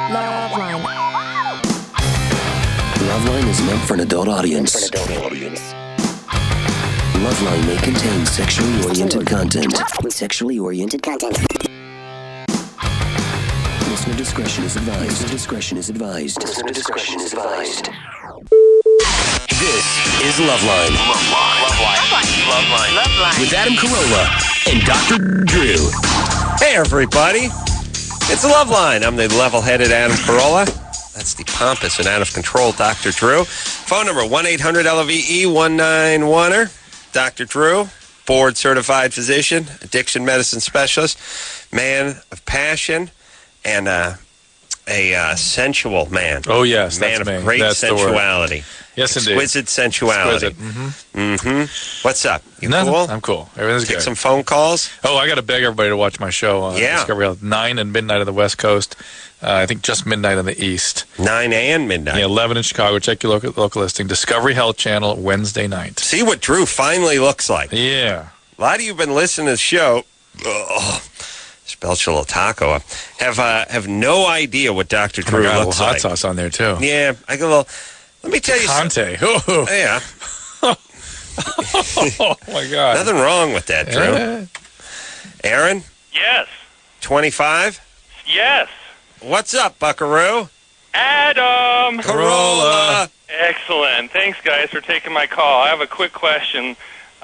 LoveLine. LoveLine is meant for an adult audience. LoveLine may contain sexually oriented content. Listener discretion is advised. This is LoveLine. LoveLine. With Adam Carolla and Dr. Drew. Hey, everybody. It's LoveLine. I'm the level-headed Adam Carolla. That's the pompous and out-of-control Dr. Drew. Phone number 1-800-LOVE-191-er. Dr. Drew, board-certified physician, addiction medicine specialist, man of passion, and a sensual man. Oh, yes, man that's of me. great That's sensuality. Yes, indeed. Exquisite sensuality. Exquisite. What's up? You Nothing. cool? I'm cool. Everything's Take good. some phone calls. Oh, I got to beg everybody to watch my show on Discovery Health. 9 and midnight on the West Coast. I think just midnight on the East. 9 and midnight. Yeah, 11 in Chicago. Check your local listing. Discovery Health Channel, Wednesday night. See what Drew finally looks like. Yeah. A lot of you have been listening to the show. Spelled a little taco up. Have no idea what Dr. Drew got a looks little hot like. sauce on there, too. Yeah, I got a little. Let me tell you Conte. something. Oh, Yeah. my God. Nothing wrong with that, Drew. Aaron, Yes. 25. Yes. What's up, Buckaroo? Adam. Carolla. Excellent. Thanks, guys, for taking my call. I have a quick question.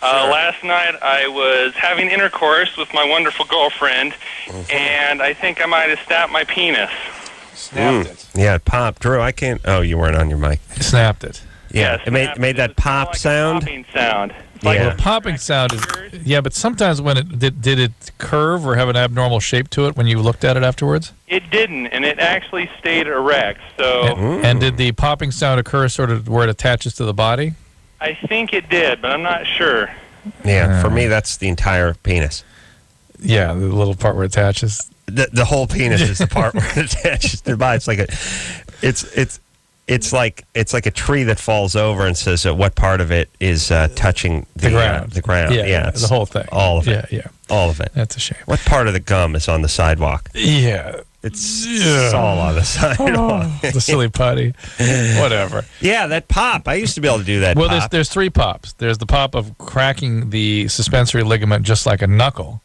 Last night I was having intercourse with my wonderful girlfriend, and I think I might have snapped my penis. Snapped it. Yeah, it popped. Drew, I can't. Oh, you weren't on your mic. Snapped it. Yeah, it made that pop like sound. A popping sound. Yeah. Well, popping sound is, yeah, but sometimes when it did it curve or have an abnormal shape to it when you looked at it afterwards? It didn't, and it actually stayed erect. So And did the popping sound occur sort of where it attaches to the body? I think it did, but I'm not sure. Yeah, for me, that's the entire penis. Yeah, the little part where it attaches. The whole penis is the part where it attaches to the body. It's like it's like a tree that falls over and says what part of it is touching the ground. The ground. Yeah, it's the whole thing. All of it. Yeah. All of it. That's a shame. What part of the gum is on the sidewalk? Yeah. It's all on the sidewalk. The silly putty. Whatever. Yeah, that pop. I used to be able to do that. Well, pop. there's three pops. There's the pop of cracking the suspensory ligament just like a knuckle,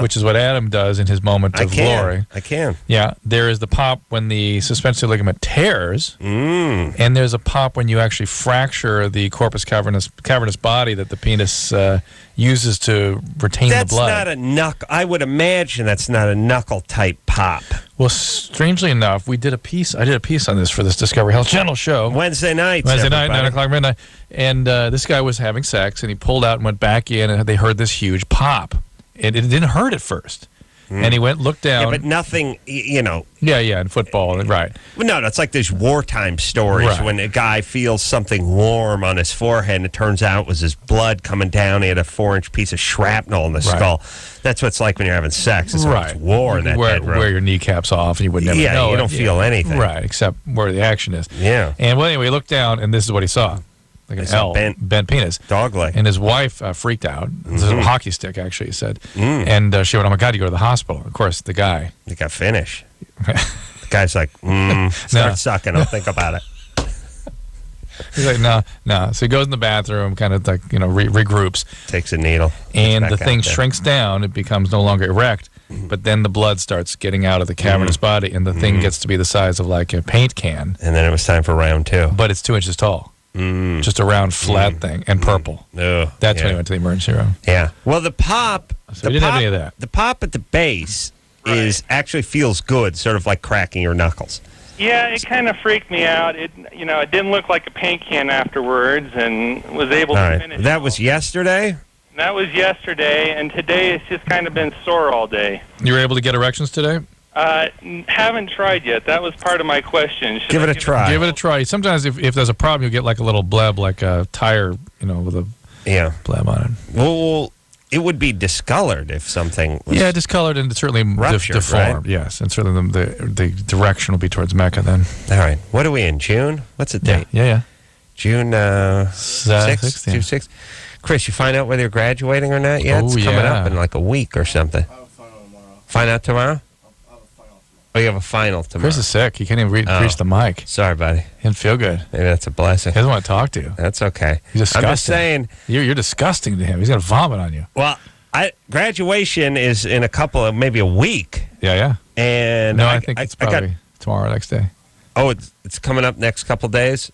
which is what Adam does in his moment of glory. I can. Yeah. There is the pop when the suspensory ligament tears, and there's a pop when you actually fracture the corpus cavernous body that the penis uses to retain the blood. That's not a knuckle. I would imagine that's not a knuckle type pop. Well, strangely enough, I did a piece on this for this Discovery Health Channel show. Wednesday night, 9 o'clock midnight. And this guy was having sex, and he pulled out and went back in, and they heard this huge pop. And it didn't hurt at first. And he looked down. Yeah, but nothing, Yeah, in football, right. Well, no, it's like these wartime stories when a guy feels something warm on his forehead, and it turns out it was his blood coming down. He had a 4-inch piece of shrapnel in the skull. That's what it's like when you're having sex. It's like it's war in that bedroom. Wear your kneecaps off, and you would never know you don't feel anything. Right, except where the action is. Yeah. And anyway, he looked down, and this is what he saw. Like an L, bent penis. Dog leg. And his wife freaked out. This is a hockey stick, actually, he said. And she went, oh, my God, you go to the hospital. Of course, the guy. You got finished. The guy's like, start sucking. I'll think about it. He's like, no. So he goes in the bathroom, kind of like, regroups. Takes a needle. And the thing shrinks down. It becomes no longer erect. But then the blood starts getting out of the cavernous body, and the thing gets to be the size of like a paint can. And then it was time for round 2. But it's 2 inches tall. Just a round, flat thing, and purple. That's when he went to the emergency room. Yeah. Well, the pop... So we didn't have any of that. The pop at the base actually feels good, sort of like cracking your knuckles. Yeah, it kind of freaked me out. It didn't look like a paint can afterwards, and was able to finish. That was yesterday? That was yesterday, and today it's just kind of been sore all day. You were able to get erections today? Haven't tried yet. That was part of my question. Give it a try. Give it a try. Sometimes if there's a problem, you get like a little bleb, like a tire, with a bleb on it. Well, it would be discolored if something was discolored and certainly ruptured, deformed. Right? Yes, and certainly the direction will be towards Mecca then. All right. What are we in, June? What's the date? Yeah. June 6th? June 6th. Chris, you find out whether you're graduating or not yet? It's coming up in like a week or something. I'll find out tomorrow. Find out tomorrow? Oh, you have a final tomorrow. Chris is sick. He can't even reach the mic. Sorry, buddy. He didn't feel good. Maybe that's a blessing. He doesn't want to talk to you. That's okay. He's disgusting. I'm just saying. You're disgusting to him. He's going to vomit on you. Well, graduation is in maybe a week. Yeah. And I think it's probably tomorrow, next day. Oh, it's coming up next couple days.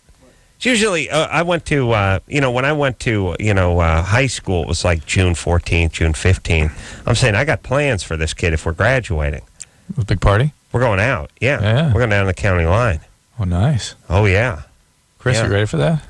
It's usually I went to when I went to high school, it was like June 14th, June 15th. I'm saying I got plans for this kid if we're graduating. A big party? We're going out. Yeah. We're going down the county line. Oh, nice. Oh yeah. Chris, you ready for that?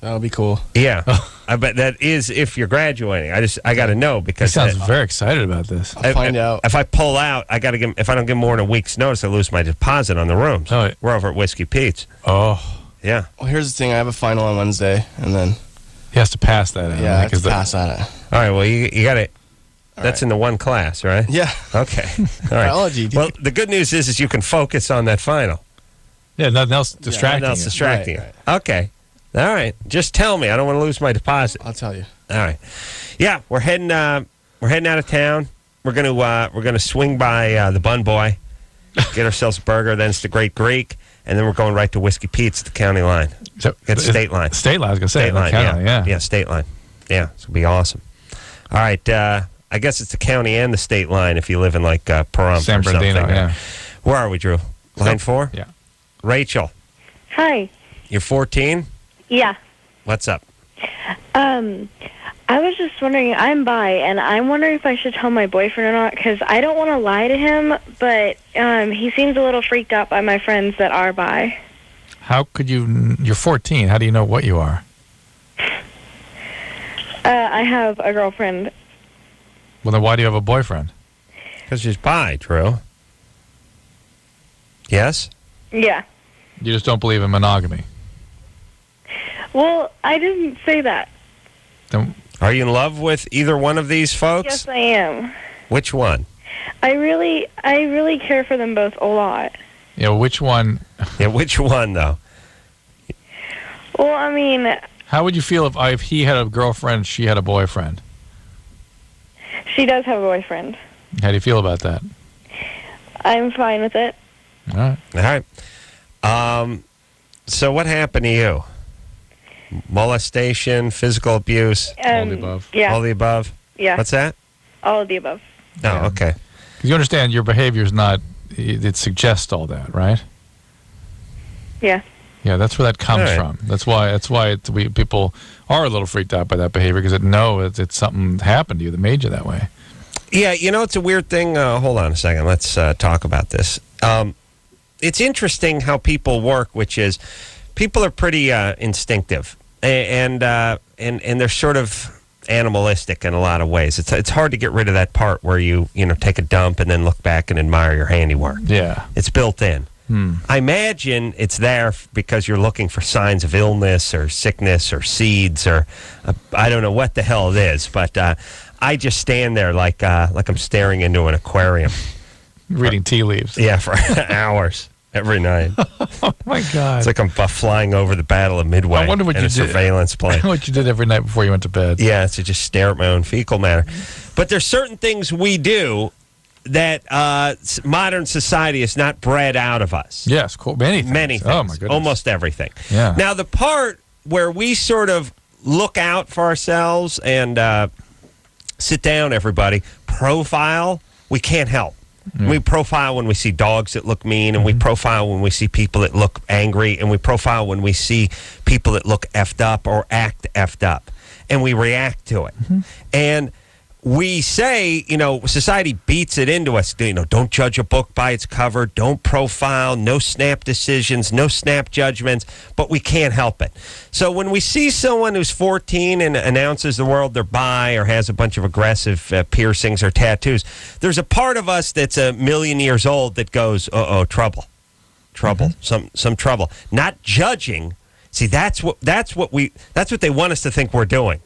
That'll be cool. Yeah. I bet that is if you're graduating. I got to know because he sounds very excited about this. I'll find out. If I pull out, I got to give. If I don't give more than a week's notice, I lose my deposit on the rooms. Oh, we're over at Whiskey Pete's. Oh. Yeah. Well, here's the thing. I have a final on Wednesday, and then he has to pass that. I have to pass that. All right. Well, you got it. That's in the one class, right? Yeah. Okay. All right. Biology. Well, the good news is you can focus on that final. Yeah. Nothing else distracting you. Right. Okay. All right. Just tell me. I don't want to lose my deposit. I'll tell you. All right. Yeah, we're heading out of town. We're gonna swing by the Bun Boy, get ourselves a burger. Then it's the Great Greek, and then we're going right to Whiskey Pete's, the county line. So it's state line. State line. I was gonna say state line. Yeah, state line. Yeah, it's gonna be awesome. All right. I guess it's the county and the state line if you live in like Pahrump San or something. Bernardino. Yeah. Where are we, Drew? Line 4. Yeah. Rachel. Hi. You're 14. Yeah. What's up? I was just wondering, I'm bi, and I'm wondering if I should tell my boyfriend or not, because I don't want to lie to him, but he seems a little freaked out by my friends that are bi. How could you? You're 14. How do you know what you are? I have a girlfriend. Well, then why do you have a boyfriend? Because she's bi, Drew. Yes? Yeah. You just don't believe in monogamy. Well, I didn't say that. Then Are you in love with either one of these folks? Yes, I am. Which one? I really care for them both a lot. which one? Yeah, which one, though? Well, I mean... How would you feel if he had a girlfriend, she had a boyfriend? She does have a boyfriend. How do you feel about that? I'm fine with it. All right. All right. So what happened to you? Molestation, physical abuse? All the above. Yeah. All the above? Yeah. What's that? All of the above. Oh, okay. You understand your behavior is not, it suggests all that, right? Yeah. Yeah, that's where that comes from. That's why people are a little freaked out by that behavior because it's something happened to you that made you that way. Yeah, it's a weird thing. Hold on a second. Let's talk about this. It's interesting how people work, which is people are pretty instinctive and they're sort of animalistic in a lot of ways. It's hard to get rid of that part where you take a dump and then look back and admire your handiwork. Yeah, it's built in. I imagine it's there because you're looking for signs of illness or sickness or seeds or I don't know what the hell it is, but I just stand there like I'm staring into an aquarium. Reading tea leaves. Yeah, for hours every night. Oh, my God. It's like I'm flying over the Battle of Midway. I wonder what in you a did. surveillance plane. What you did every night before you went to bed. Yeah, to just stare at my own fecal matter. But there's certain things we do that modern society is not bred out of us. Yes, cool. Many things. Oh, my goodness. Almost everything. Yeah. Now, the part where we sort of look out for ourselves and sit down, everybody, profile, we can't help. Mm. We profile when we see dogs that look mean, and we profile when we see people that look angry, and we profile when we see people that look effed up or act effed up, and we react to it. And we say, society beats it into us. Don't judge a book by its cover. Don't profile. No snap decisions. No snap judgments. But we can't help it. So when we see someone who's 14 and announces the world they're bi or has a bunch of aggressive piercings or tattoos, there's a part of us that's a million years old that goes, trouble, some trouble. Not judging. See, that's what they want us to think we're doing.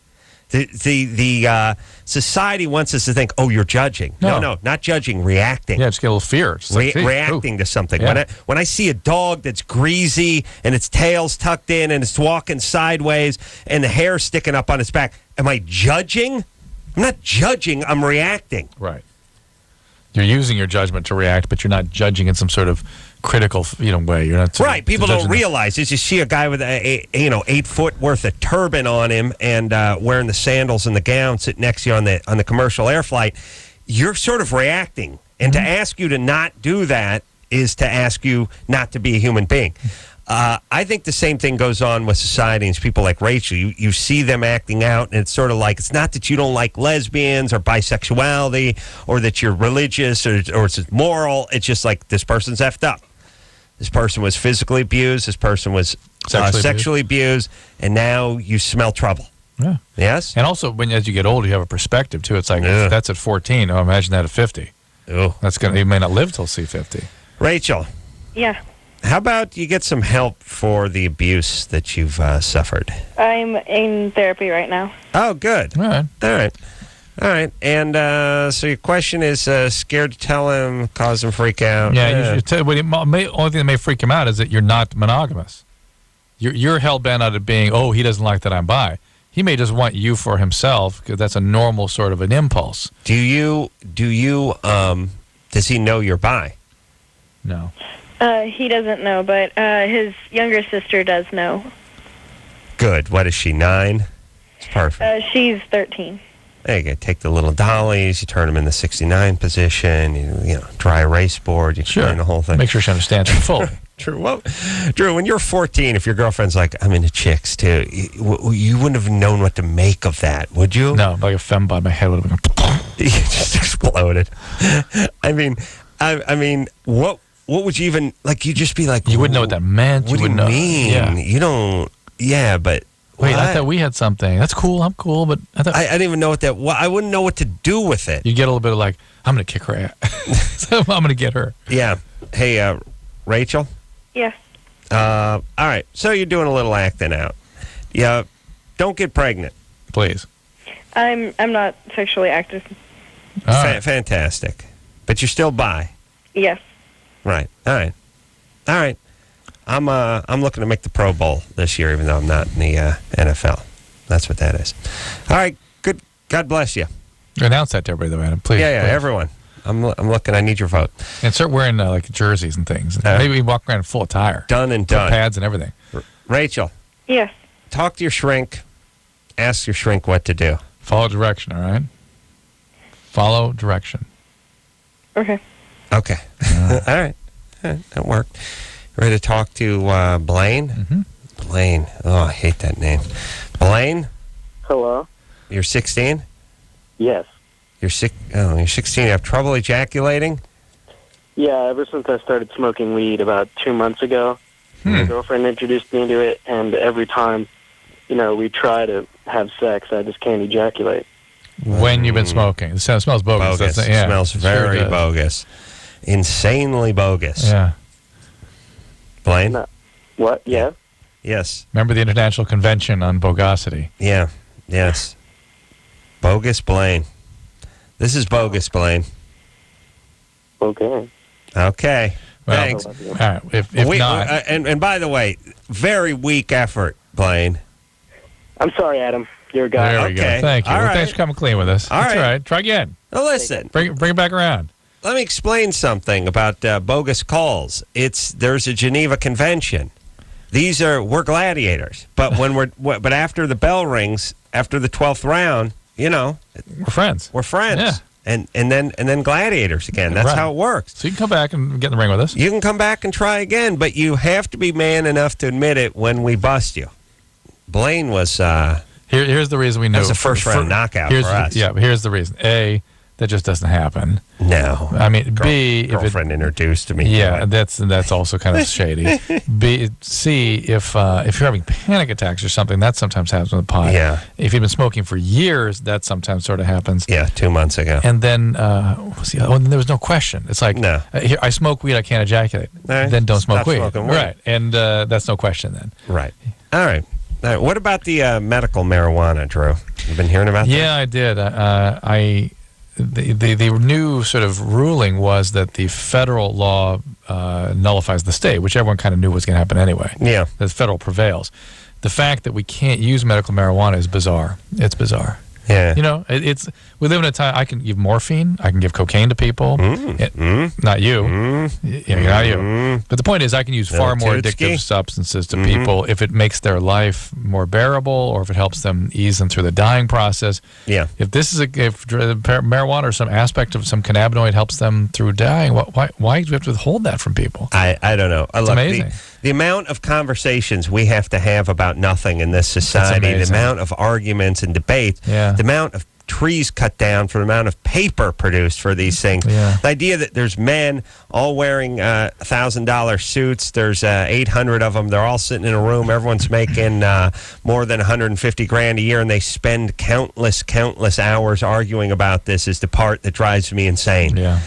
The society wants us to think, you're judging. No, not judging, reacting. Yeah, just get a little fear. Reacting to something. Yeah. When I see a dog that's greasy and its tail's tucked in and it's walking sideways and the hair's sticking up on its back, am I judging? I'm not judging, I'm reacting. Right. You're using your judgment to react, but you're not judging in some sort of critical, way. You're not right. People don't realize is you see a guy with a 8 foot worth of turban on him and wearing the sandals and the gown sitting next to you on the commercial air flight. You're sort of reacting, and to ask you to not do that is to ask you not to be a human being. I think the same thing goes on with society and people like Rachel. You see them acting out, and it's sort of like, it's not that you don't like lesbians or bisexuality or that you're religious or it's moral. It's just like, this person's effed up. This person was physically abused. This person was sexually abused. And now you smell trouble. Yeah. Yes? And also, as you get older, you have a perspective, too. It's like, if that's at 14. Oh, imagine that at 50. Oh. You may not live till C50. Rachel. Yeah. How about you get some help for the abuse that you've suffered? I'm in therapy right now. Oh, good. All right. And so your question is scared to tell him, cause him freak out? Yeah. The only thing that may freak him out is that you're not monogamous. You're hell-bent on it being, he doesn't like that I'm bi. He may just want you for himself, because that's a normal sort of an impulse. Does he know you're bi? No. He doesn't know, but his younger sister does know. Good. What is she, 9? It's perfect. She's 13. There you go. Take the little dollies, you turn them in the 69 position, you dry erase board, you explain the whole thing. Make sure she understands it fully. True. Well, Drew, when you're 14, if your girlfriend's like, I'm into chicks too, you wouldn't have known what to make of that, would you? No, like a fembot, my head would have been... You just exploded. I mean, what would you even, like, you'd just be like... You wouldn't know what that meant. What do you mean? Yeah. You don't... Yeah, but... Wait, what? I thought we had something. That's cool. I'm cool, but I thought... I didn't even know what that... Well, I wouldn't know what to do with it. You get a little bit of like, I'm going to kick her ass. I'm going to get her. Yeah. Hey, Rachel? Yeah. All right. So you're doing a little acting out. Yeah. Don't get pregnant. Please. I'm not sexually active. Fantastic. But you're still bi. Yes. Right. All right. I'm looking to make the Pro Bowl this year, even though I'm not in the NFL. That's what that is. All right. Good. God bless you. Announce that to everybody, though, Adam. Please. Yeah. Please. Everyone. I'm looking. I need your vote. And start wearing like jerseys and things. Maybe we walk around in full attire. Done and done. Pads and everything. Rachel. Yes. Talk to your shrink. Ask your shrink what to do. Follow direction. All right. Follow direction. Okay. Okay. All right. That worked. Ready to talk to Blaine? Mm-hmm. Blaine. Oh, I hate that name. Blaine? Hello? You're 16? Yes. You're 16. You have trouble ejaculating? Yeah, ever since I started smoking weed about 2 months ago. My girlfriend introduced me to it, and every time, we try to have sex, I just can't ejaculate. When you've been smoking. It smells bogus. Bogus. It smells very bogus. Insanely bogus. Yeah. Blaine? No. What? Yeah? Yes. Remember the International Convention on Bogosity? Yeah. Yes. Bogus Blaine. This is bogus Blaine. Okay. Okay. Well, thanks. All right. If not... and by the way, very weak effort, Blaine. I'm sorry, Adam. You're a guy. There we go. Okay. Thank you. All Well, right. thanks for coming clean with us. All That's right. all right. Try again. Now listen. Bring it back around. Let me explain something about bogus calls. There's a Geneva Convention. We're gladiators, but but after the bell rings, after the 12th round, We're friends. we're friends. Yeah. And then gladiators again. That's Right. how it works. So you can come back and get in the ring with us. You can come back and try again, but you have to be man enough to admit it when we bust you. Blaine was Here's the reason we know. that was a first round knockout here's for us. Yeah, but here's the reason. A, that just doesn't happen. No. I mean, B, if it, girlfriend introduced to me. yeah, that's also kind of shady. C, if you're having panic attacks or something, that sometimes happens with pot. Yeah. If you've been smoking for years, that sometimes sort of happens. Yeah, 2 months ago. And then, what was the other one? There was no question. It's like, No. Here, I smoke weed, I can't ejaculate. All right. Then don't smoke Stop weed. smoking weed. Right. And that's no question then. Right. All right. What about the medical marijuana, Drew? You been hearing about that? Yeah, I did. The new sort of ruling was that the federal law nullifies the state, which everyone kind of knew was going to happen anyway. Yeah. The federal prevails. The fact that we can't use medical marijuana is bizarre. It's bizarre. Yeah. You know, we live in a time I can give morphine, I can give cocaine to people. Not you. Not you. But the point is I can use far more addictive substances to people if it makes their life more bearable or if it helps them ease them through the dying process. Yeah. If marijuana or some aspect of some cannabinoid helps them through dying, why do we have to withhold that from people? I don't know. It's amazing. The amount of conversations we have to have about nothing in this society, the amount of arguments and debates, the amount of trees cut down for the amount of paper produced for these things. Yeah. The idea that there's men all wearing $1,000 suits, there's 800 of them, they're all sitting in a room, everyone's making more than 150 grand a year, and they spend countless hours arguing about this is the part that drives me insane. Yeah.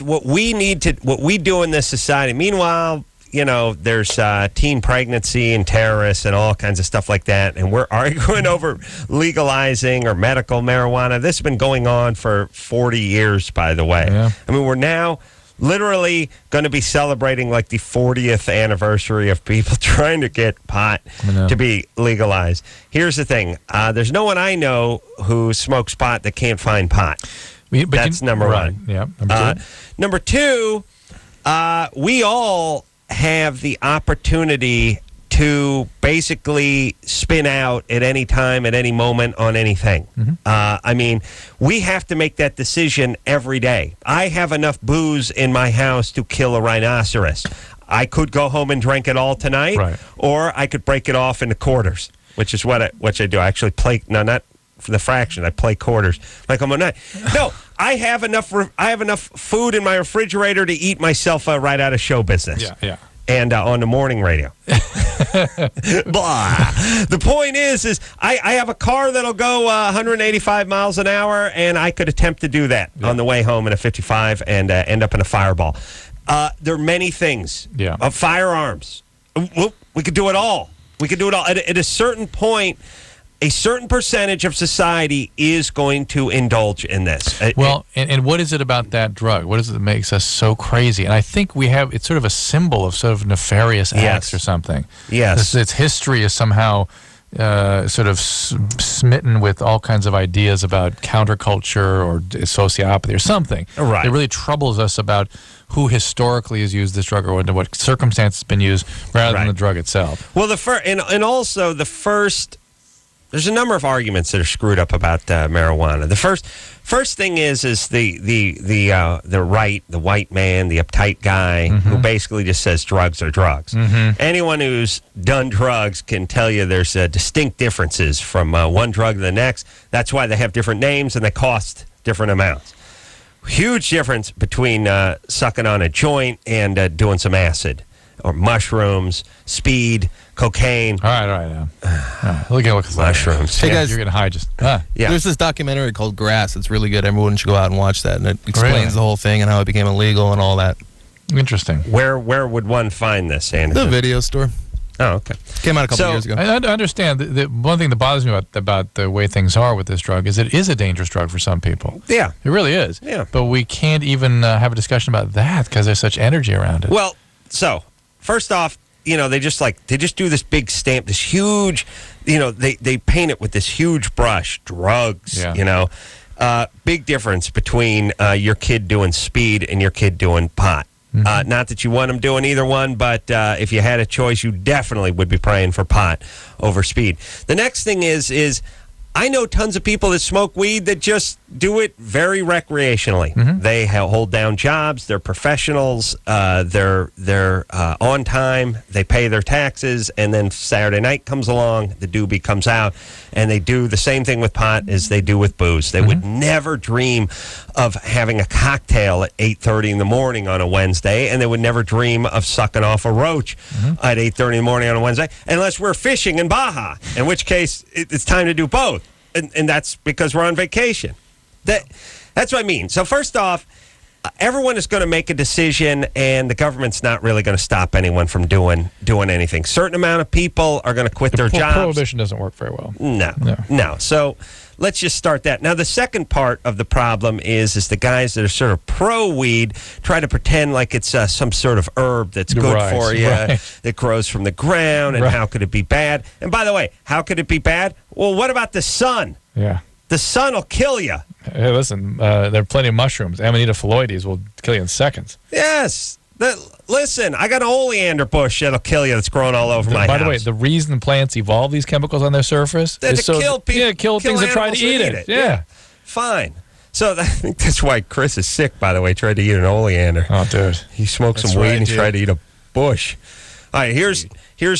What we do in this society. Meanwhile, you know, there's teen pregnancy and terrorists and all kinds of stuff like that, and we're arguing over legalizing or medical marijuana. This has been going on for 40 years, by the way. Yeah. I mean, we're now literally going to be celebrating like the 40th anniversary of people trying to get pot to be legalized. Here's the thing. There's no one I know who smokes pot that can't find pot. That's number one. Yeah. Number two, we all have the opportunity to basically spin out at any time, at any moment, on anything. I mean, we have to make that decision every day. I have enough booze in my house to kill a rhinoceros. I could go home and drink it all tonight, or I could break it off into quarters, which is what I do. I actually play, not for the fraction, I play quarters like I'm a night. No, I have enough food in my refrigerator to eat myself right out of show business. Yeah. And on the morning radio. Blah. The point is I have a car that'll go 185 miles an hour, and I could attempt to do that on the way home in a 55 and end up in a fireball. There are many things. Yeah. Firearms. We could do it all. At a certain point, a certain percentage of society is going to indulge in this. Well, and what is it about that drug? What is it that makes us so crazy? And I think it's sort of a symbol of sort of nefarious acts or something. Yes. Its history is somehow sort of smitten with all kinds of ideas about counterculture or sociopathy or something. Right. It really troubles us about who historically has used this drug or under what circumstances it's been used rather than the drug itself. Well, and also the first... There's a number of arguments that are screwed up about marijuana. The first thing is the right, the white man, the uptight guy who basically just says drugs are drugs. Anyone who's done drugs can tell you there's distinct differences from one drug to the next. That's why they have different names and they cost different amounts. Huge difference between sucking on a joint and doing some acid or mushrooms, speed, cocaine. All right. Look at mushrooms. Hey guys, you're gonna hide. There's this documentary called Grass. It's really good. Everyone should go out and watch that, and it explains the whole thing and how it became illegal and all that. Interesting. Where would one find this, Anderson? The video store. Oh, okay. Came out a couple years ago. I understand. The one thing that bothers me about the way things are with this drug is it is a dangerous drug for some people. Yeah. It really is. Yeah. But we can't even have a discussion about that because there's such energy around it. Well, so first off, they just do this big stamp, this huge, they paint it with this huge brush, drugs, big difference between your kid doing speed and your kid doing pot. Not that you want them doing either one, but if you had a choice, you definitely would be praying for pot over speed. The next thing is I know tons of people that smoke weed that just do it very recreationally. They hold down jobs. They're professionals. They're on time. They pay their taxes. And then Saturday night comes along, the doobie comes out, and they do the same thing with pot as they do with booze. They would never dream of having a cocktail at 8:30 in the morning on a Wednesday, and they would never dream of sucking off a roach at 8:30 in the morning on a Wednesday, unless we're fishing in Baja, in which case it's time to do both. And that's because we're on vacation. That's what I mean. So first off, everyone is going to make a decision, and the government's not really going to stop anyone from doing anything. Certain amount of people are going to quit their jobs. Prohibition doesn't work very well. No. So let's just start that. Now, the second part of the problem is the guys that are sort of pro-weed try to pretend like it's some sort of herb that's good for you, that grows from the ground, and how could it be bad? And by the way, how could it be bad? Well, what about the sun? Yeah. The sun will kill you. Hey, listen, there are plenty of mushrooms. Amanita phalloides will kill you in seconds. Yes. Listen, I got an oleander bush that'll kill you that's growing all over my house. By the way, the reason plants evolve these chemicals on their surface is to kill people. Yeah, kill things that try to eat it. Yeah. Fine. So I think that's why Chris is sick, by the way. He tried to eat an oleander. Oh, dude. He smoked some weed and he tried to eat a bush. All right, here's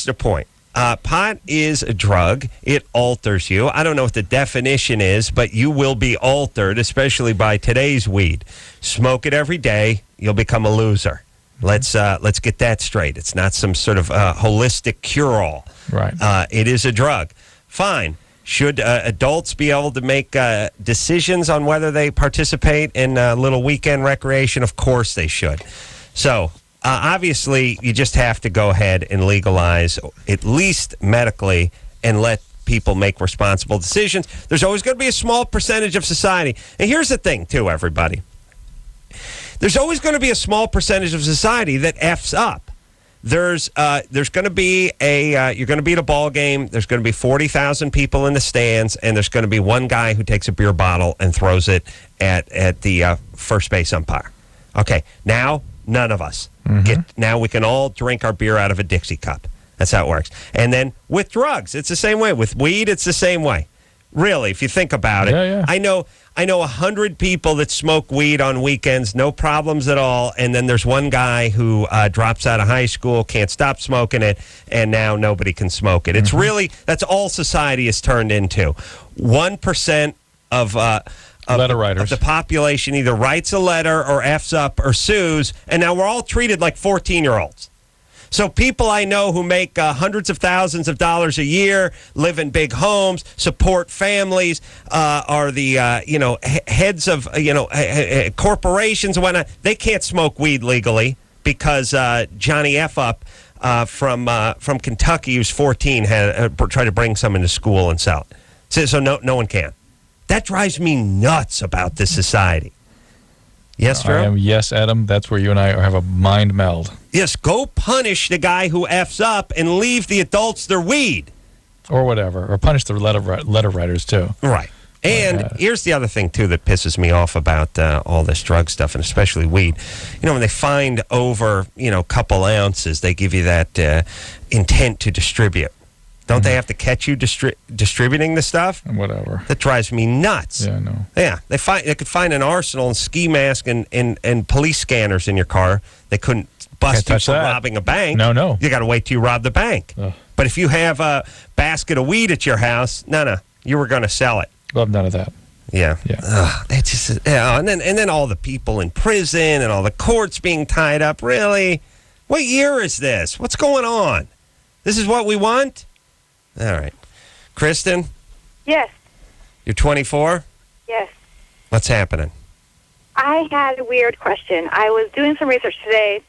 the point. Pot is a drug. It alters you. I don't know what the definition is, but you will be altered, especially by today's weed. Smoke it every day, you'll become a loser. Let's get that straight. It's not some sort of holistic cure-all. Right. It is a drug. Fine. Should adults be able to make decisions on whether they participate in a little weekend recreation? Of course they should. So obviously, you just have to go ahead and legalize, at least medically, and let people make responsible decisions. There's always going to be a small percentage of society. And here's the thing, too, everybody. There's always going to be a small percentage of society that F's up. There's going to be you're going to be at a ball game. There's going to be 40,000 people in the stands, and there's going to be one guy who takes a beer bottle and throws it at the first base umpire. Okay, now none of us. Now we can all drink our beer out of a Dixie cup. That's how it works. And then with drugs, it's the same way. With weed, it's the same way. Really, if you think about it. Yeah. I know 100 people that smoke weed on weekends, no problems at all. And then there's one guy who drops out of high school, can't stop smoking it, and now nobody can smoke it. It's really, that's all society has turned into. 1% of letter writers. Of the population either writes a letter or F's up or sues, and now we're all treated like 14-year-olds. So people I know who make hundreds of thousands of dollars a year, live in big homes, support families, are the heads of corporations and whatnot. They can't smoke weed legally because Johnny F. up from Kentucky, who's 14, had tried to bring some into school and sell it. So no one can. That drives me nuts about this society. Yes, Drew? Yes, Adam. That's where you and I have a mind meld. Yes, go punish the guy who F's up and leave the adults their weed. Or whatever. Or punish the letter writers, too. Right. And here's the other thing, too, that pisses me off about all this drug stuff, and especially weed. When they find over, a couple ounces, they give you that intent to distribute. Don't they have to catch you distributing the stuff? Whatever. That drives me nuts. Yeah, I know. Yeah, they could find an arsenal and ski mask and police scanners in your car. They couldn't bust you for robbing a bank. No. You got to wait till you rob the bank. Ugh. But if you have a basket of weed at your house, no, you were going to sell it. Love none of that. Yeah. That's just, and then all the people in prison and all the courts being tied up. Really? What year is this? What's going on? This is what we want? All right. Kristen? Yes. You're 24? Yes. What's happening? I had a weird question. I was doing some research today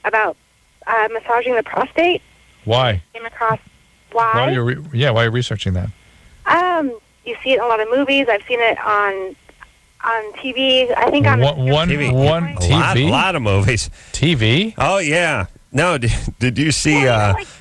about massaging the prostate. Why? Came across why. Why are you researching that? You see it in a lot of movies. I've seen it on TV. I think on one TV. A lot of movies. TV? Oh, yeah. No, did you see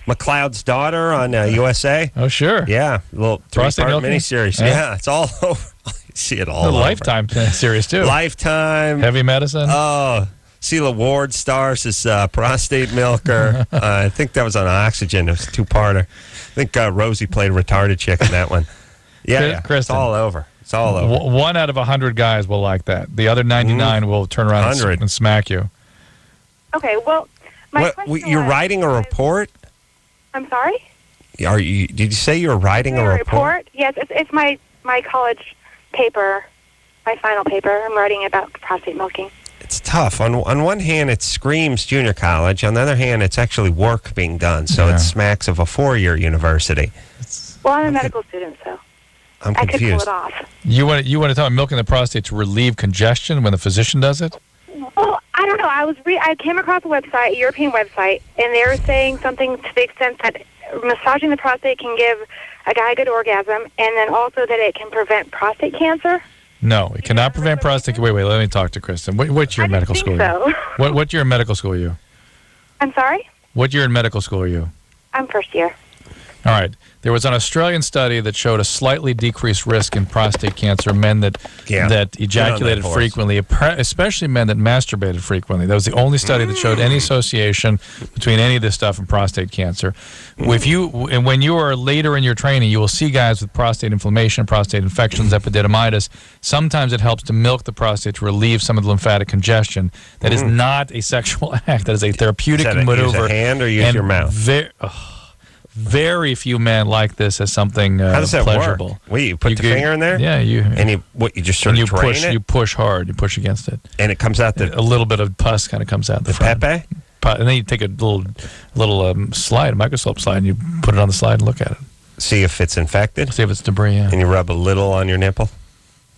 McLeod's Daughter on USA? Oh, sure. Yeah, a little three-part miniseries. Yeah, it's all over. You see it all over. Lifetime series, too. Lifetime. Heavy Medicine. Oh, Celia Ward stars as prostate milker. I think that was on Oxygen. It was a two-parter. I think Rosie played a retarded chick in that one. Yeah, Kristen, it's all over. It's all over. 1 out of 100 guys will like that. The other 99 will turn around and smack you. Okay, well... You're writing a report? I'm sorry? Did you say you were writing a report? Yes, it's my college paper, my final paper. I'm writing about prostate milking. It's tough. On one hand, it screams junior college. On the other hand, it's actually work being done. So it smacks of a 4-year university. Well, I'm a medical student, so I'm confused. I could pull it off. You want to tell me milking the prostate to relieve congestion when the physician does it? Well, I don't know. I came across a website, a European website, and they were saying something to the extent that massaging the prostate can give a guy a good orgasm, and then also that it can prevent prostate cancer. No, it cannot prevent prostate. Wait, let me talk to Kristen. What year in medical school are you? What year in medical school are you? I'm sorry? What year in medical school are you? I'm first year. All right. There was an Australian study that showed a slightly decreased risk in prostate cancer in men that ejaculated frequently, especially men that masturbated frequently. That was the only study that showed any association between any of this stuff and prostate cancer. When you are later in your training, you will see guys with prostate inflammation, prostate infections, epididymitis. Sometimes it helps to milk the prostate to relieve some of the lymphatic congestion. That is not a sexual act. That is a therapeutic maneuver. Use a hand or use your mouth? Very few men like this as something How does that pleasurable. work? Wait, you put the finger in there? Yeah, you just sort of drain it? You push hard. You push against it, and it comes out. A little bit of pus kind of comes out the front. Pepe? And then you take a little slide, a microscope slide, and you put it on the slide and look at it. See if it's infected. See if it's debris. Yeah. And you rub a little on your nipple.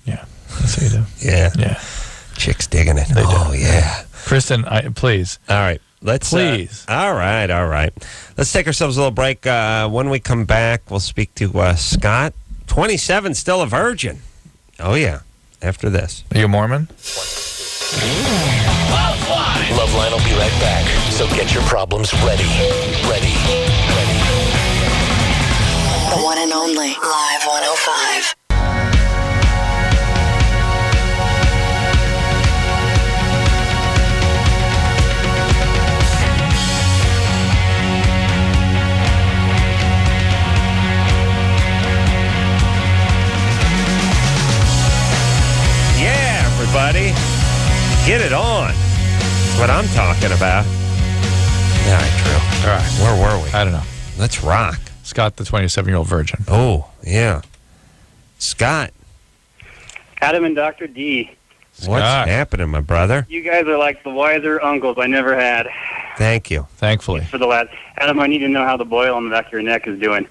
Yeah, that's what you do. Yeah. Chicks digging it. They do. Yeah. Kristen, please. All right. Please. All right. Let's take ourselves a little break. When we come back, we'll speak to Scott, 27, still a virgin. Oh, yeah. After this. Are you a Mormon? LoveLine will be right back. So get your problems ready. The one and only Live 105. Everybody, get it on. That's what I'm talking about. All right, Drew. All right. Where were we? I don't know. Let's rock. Scott, the 27-year-old virgin. Oh, yeah. Scott. Adam and Dr. D. What's happening, my brother? You guys are like the wiser uncles I never had. Thank you. Thankfully. For the last. Adam, I need to know how the boil on the back of your neck is doing.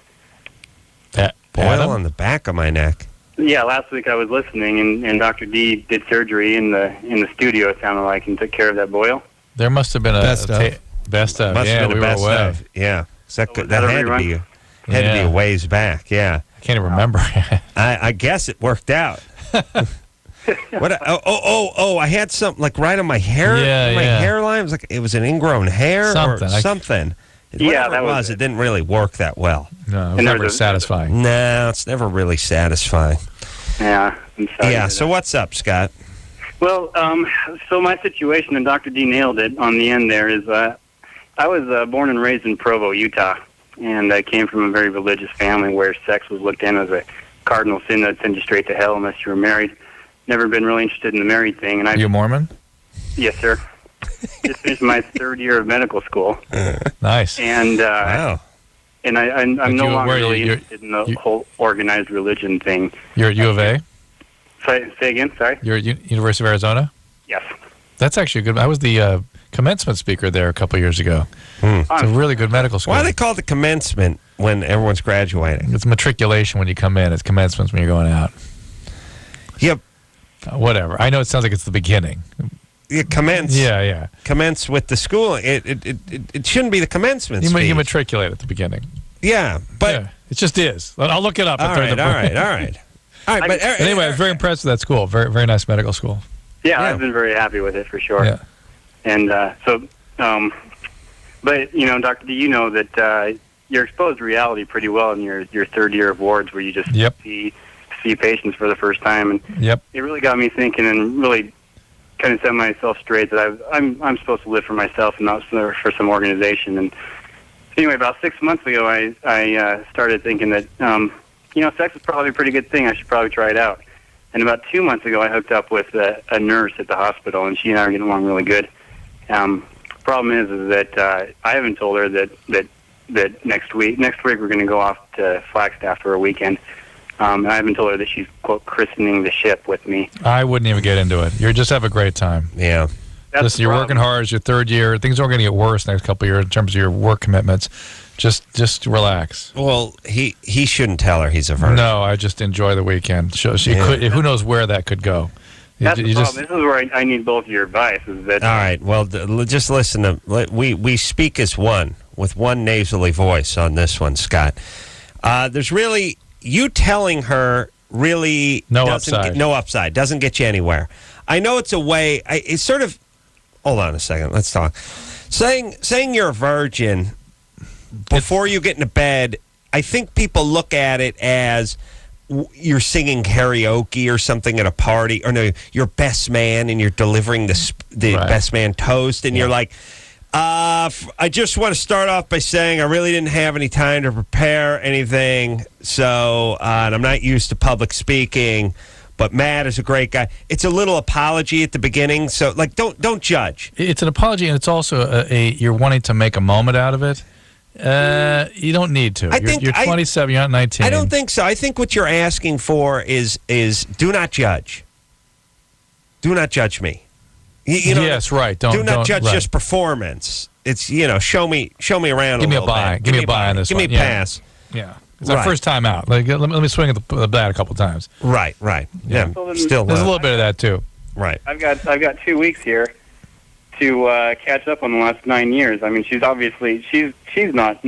Boil on the back of my neck? Yeah, last week I was listening, and Dr. D did surgery in the studio, it sounded like, and took care of that boil. There must have been best of. Must have been we a best were away. of. Yeah. That had to be a ways back, yeah. I can't even remember. I guess it worked out. I had something like right on my hair, my hairline. It was like it was an ingrown hair or something. Yeah, that was it. Didn't really work that well. No, it was never satisfying. No, it's never really satisfying. Yeah. I'm sorry. Yeah. So what's up, Scott? Well, so my situation, and Dr. D nailed it on the end there, is I was born and raised in Provo, Utah, and I came from a very religious family where sex was looked in as a cardinal sin that sent you straight to hell unless you were married. Never been really interested in the married thing. And you a Mormon? Yes, sir. Just finished my third year of medical school. Nice. And wow. And I'm no longer really interested in the whole organized religion thing. You're at U of A? Say again, sorry? You're at University of Arizona? Yes. That's actually good. I was the commencement speaker there a couple years ago. It's a really good medical school. Why do they call it the commencement when everyone's graduating? It's matriculation when you come in. It's commencement when you're going out. Yep. Whatever. I know it sounds like it's the beginning. You commence. Yeah. Commence with the school. It shouldn't be the commencement speech. You matriculate at the beginning. Yeah, but it just is. I'll look it up. All right. But anyway, I was very impressed with that school. Very, very nice medical school. Yeah, I've been very happy with it for sure. Yeah. And but Dr. D, you know that you're exposed to reality pretty well in your third year of wards, where you just see patients for the first time, and it really got me thinking and really kind of set myself straight that I'm supposed to live for myself and not for some organization. And anyway, about 6 months ago, I started thinking that sex is probably a pretty good thing. I should probably try it out. And about 2 months ago, I hooked up with a nurse at the hospital, and she and I are getting along really good. Problem is that I haven't told her that next week we're going to go off to Flagstaff for a weekend. And I haven't told her that she's, quote, christening the ship with me. I wouldn't even get into it. You just have a great time. Yeah. Listen, you're working hard. It's your third year. Things aren't going to get worse next couple of years in terms of your work commitments. Just relax. Well, he shouldn't tell her he's a virgin. No, I just enjoy the weekend. Who knows where that could go? That's the problem. This is where I need both your advice. Is that all right? Well, just listen to we speak as one with one nasally voice on this one, Scott. There's really you telling her really no upside. Doesn't get you anywhere. I know it's a way. It's sort of. Hold on a second. Let's talk. Saying you're a virgin before you get into bed. I think people look at it as you're singing karaoke or something at a party, or no, you're best man and you're delivering the best man toast, and you're like, I just want to start off by saying I really didn't have any time to prepare anything, so and I'm not used to public speaking, but Matt is a great guy. It's a little apology at the beginning, so like don't judge. It's an apology, and it's also you're wanting to make a moment out of it. You don't need to. You're 27. You're not 19. I don't think so. I think what you're asking for is do not judge. Do not judge me. Yes, right. Do not judge just performance. It's show me around. Give me a buy. Give me a buy on this. Give me a pass. Yeah. It's our first time out. Like let me swing at the bat a couple times. Right. Yeah. Still, there's a little bit of that too. Right. I've got 2 weeks here to catch up on the last 9 years. I mean, she's obviously she's not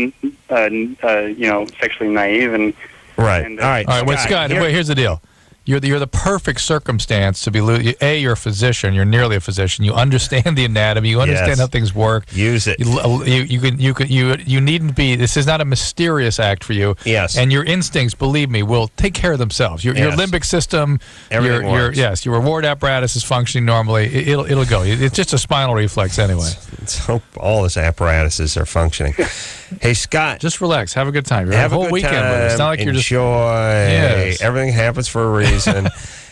sexually naive and right. And, all right. Wait, Scott. Wait, here's the deal. You're the perfect circumstance to be. You're a physician. You're nearly a physician. You understand the anatomy. You understand how things work. Use it. You needn't be. This is not a mysterious act for you. Yes. And your instincts, believe me, will take care of themselves. Your limbic system. Everything works. Your reward apparatus is functioning normally. It'll go. It's just a spinal reflex anyway. Let's hope all his apparatuses are functioning. Hey, Scott. Just relax. Have a good time. Have a whole weekend with us. It's not like Enjoy. you're just. Yes. Everything happens for a reason.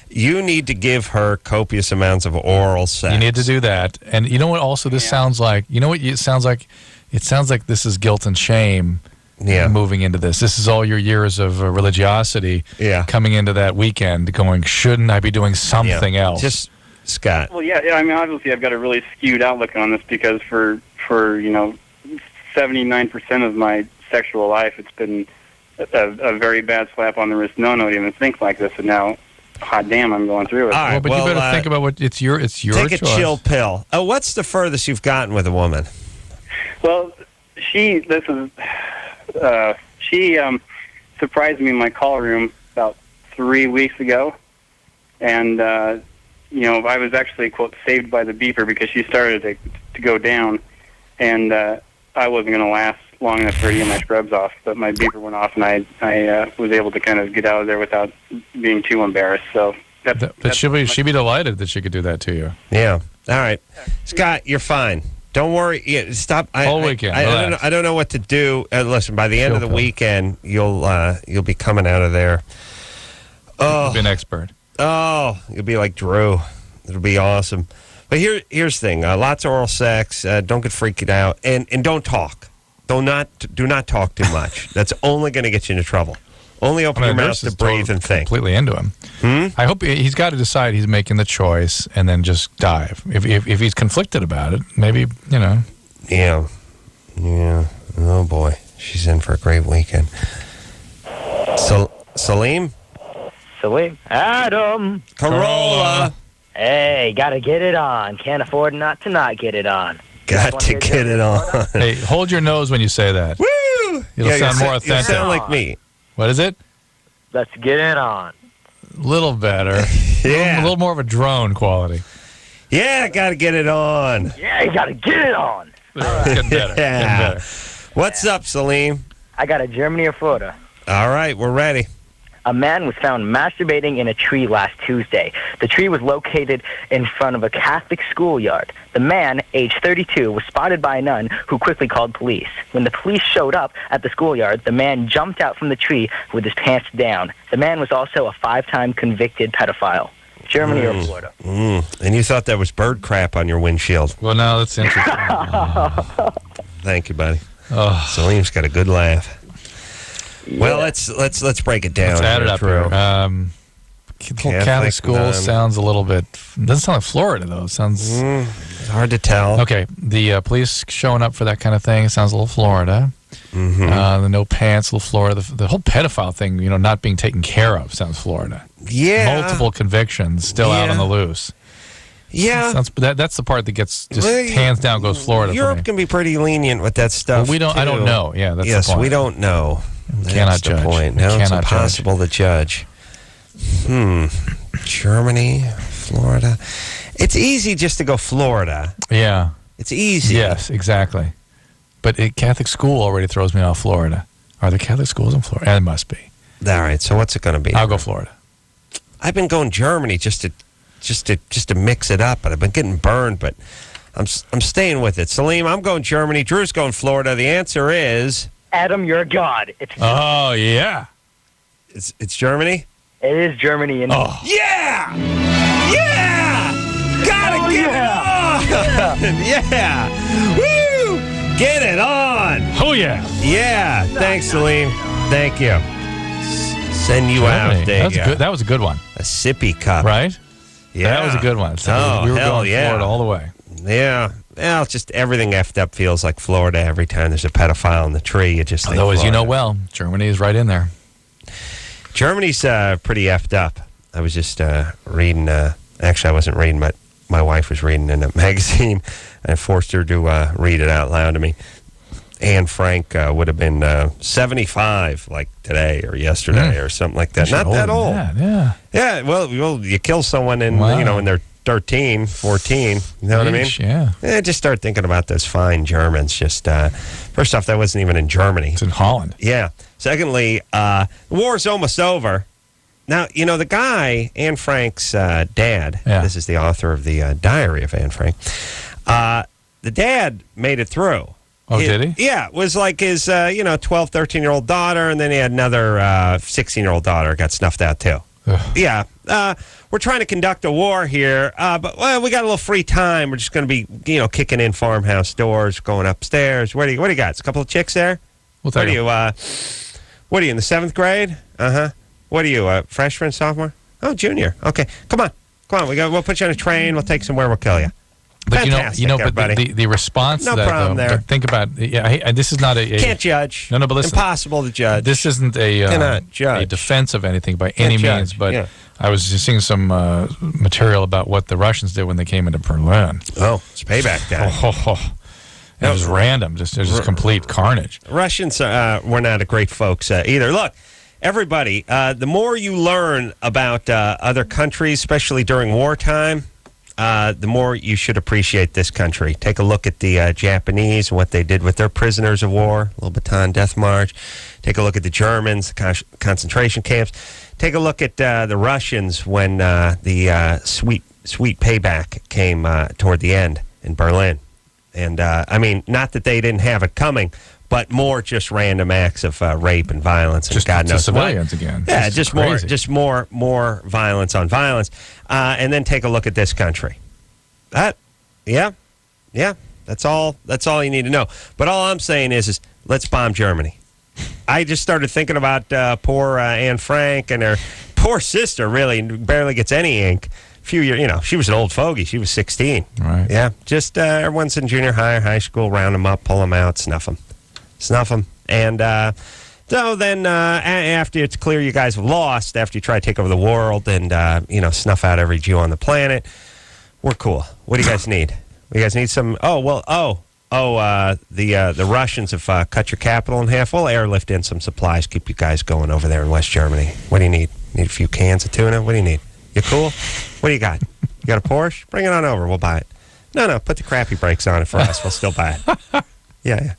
You need to give her copious amounts of oral sex. You need to do that. And you know what also this sounds like? You know what it sounds like? It sounds like this is guilt and shame moving into this. This is all your years of religiosity coming into that weekend going, shouldn't I be doing something else? Just, Scott. Well, I mean, obviously I've got a really skewed outlook on this because for 79% of my sexual life, it's been a very bad slap on the wrist. No, to even think like this, and now, hot damn, I'm going through it. All right, but you better think about what it's your take choice. Take a chill pill. What's the furthest you've gotten with a woman? Well, she surprised me in my call room about 3 weeks ago, and I was actually quote saved by the beeper because she started to go down, and I wasn't going to last long enough for her to get my scrubs off, but my beeper went off, and I was able to kind of get out of there without being too embarrassed. So but she'd be delighted that she could do that to you. Yeah. All right, Scott, you're fine. Don't worry. Stop. Whole weekend. I don't know what to do. Listen, by the end of the weekend, you'll be coming out of there. Oh, you'll be an expert. Oh, you'll be like Drew. It'll be awesome. But here's the thing: lots of oral sex. Don't get freaked out, and don't talk. Do not talk too much. That's only going to get you into trouble. Only open your mouth to breathe and think. Completely into him. I hope he's got to decide he's making the choice and then just dive. If he's conflicted about it, maybe Yeah. Oh boy, she's in for a great weekend. Salim. Adam. Corolla. Hey, gotta get it on. Can't afford not to get it on. Got to get it on. Hey, hold your nose when you say that. Woo! It'll sound more authentic. You sound like me. What is it? Let's get it on. A little better. Yeah. A little more of a drone quality. Yeah, got to get it on. Yeah, you gotta get it on. Getting better. Yeah. Getting better. What's up, Salim? I got a Germany or Florida. All right, we're ready. A man was found masturbating in a tree last Tuesday. The tree was located in front of a Catholic schoolyard. The man, age 32, was spotted by a nun who quickly called police. When the police showed up at the schoolyard, the man jumped out from the tree with his pants down. The man was also a 5-time convicted pedophile. Germany or Florida? And you thought that was bird crap on your windshield. Well, now that's interesting. Thank you, buddy. Oh. Salim's got a good laugh. Yeah. Well, let's break it down. Let's add it up here. Catholic school sounds a little bit. Doesn't sound like Florida though. It sounds it's hard to tell. Okay, the police showing up for that kind of thing sounds a little Florida. The no pants, a little Florida. The whole pedophile thing, not being taken care of, sounds Florida. Yeah, multiple convictions, still out on the loose. Yeah, that's the part that gets just hands down goes Florida. Europe can be pretty lenient with that stuff. Well, we don't. Too. I don't know. Yeah, that's the point. We don't know. Cannot judge. Point. No, it's impossible to judge. Germany, Florida. It's easy just to go Florida. Yeah, it's easy. Yes, exactly. But Catholic school already throws me off Florida. Are there Catholic schools in Florida? It must be. All right. So what's it going to be? I'll go Florida. I've been going Germany just to mix it up, but I've been getting burned. But I'm staying with it. Salim, I'm going Germany. Drew's going Florida. The answer is Adam. You're a god. It's oh yeah. It's Germany. It is Germany. And yeah. Gotta get it on. Yeah. Woo! Get it on. Oh yeah. Yeah. Thanks, Salim. Thank you. Send you out. There you go. That was a good one. A sippy cup. Right? Yeah. That was a good one. So we were going Florida all the way. Yeah. Well, it's just everything effed up feels like Florida every time there's a pedophile in the tree. You just think Although, as you know well, Germany is right in there. Germany's pretty effed up. I was just reading. Actually, I wasn't reading, but my wife was reading in a magazine. I forced her to read it out loud to me. Anne Frank would have been 75 like today or yesterday or something like that. Not that old. Yeah. Well, you kill someone in when they're 13, 14. You know what I mean? Yeah. Just start thinking about those fine Germans. Just first off, that wasn't even in Germany. It's in Holland. Yeah. Secondly, the war's almost over. Now, the guy, Anne Frank's dad, this is the author of the Diary of Anne Frank, the dad made it through. Oh, did he? Yeah. It was like his, 12, 13-year-old daughter, and then he had another 16-year-old daughter got snuffed out, too. Ugh. Yeah. We're trying to conduct a war here, but we got a little free time. We're just going to be, kicking in farmhouse doors, going upstairs. What do you got? It's a couple of chicks there? What are you, what are you, in the 7th grade? Uh-huh. What are you, freshman, sophomore? Oh, junior. Okay. Come on. We'll put you on a train. We'll take somewhere. We'll kill you. But Fantastic, but the response no to that, problem though, there. Think about, this is not a can't judge. No, but listen, impossible to judge. This isn't a defense of anything by any means, but I was just seeing some material about what the Russians did when they came into Berlin. Oh, it's payback time. It was random. It was just complete carnage. Russians were not a great folks either. Look, everybody, the more you learn about other countries, especially during wartime, the more you should appreciate this country. Take a look at the Japanese and what they did with their prisoners of war, little Bataan Death March. Take a look at the Germans, the concentration camps. Take a look at the Russians when the sweet payback came toward the end in Berlin. And, not that they didn't have it coming, but more just random acts of rape and violence and just God knows civilians what. Again. Yeah, just more violence on violence. And then take a look at this country. Yeah. That's all you need to know. But all I'm saying is let's bomb Germany. I just started thinking about poor Anne Frank and her poor sister. Really, barely gets any ink. Few years, she was an old fogey. She was 16. Right. Yeah. Just everyone's in junior high or high school. Round them up, pull them out, snuff them. And so then after it's clear you guys have lost, after you try to take over the world and, snuff out every Jew on the planet, we're cool. What do you guys need? You guys need some... the Russians have cut your capital in half. We'll airlift in some supplies, keep you guys going over there in West Germany. What do you need? Need a few cans of tuna? What do you need? You cool? What do you got? You got a Porsche? Bring it on over. We'll buy it. No, put the crappy brakes on it for us. We'll still buy it. Yeah.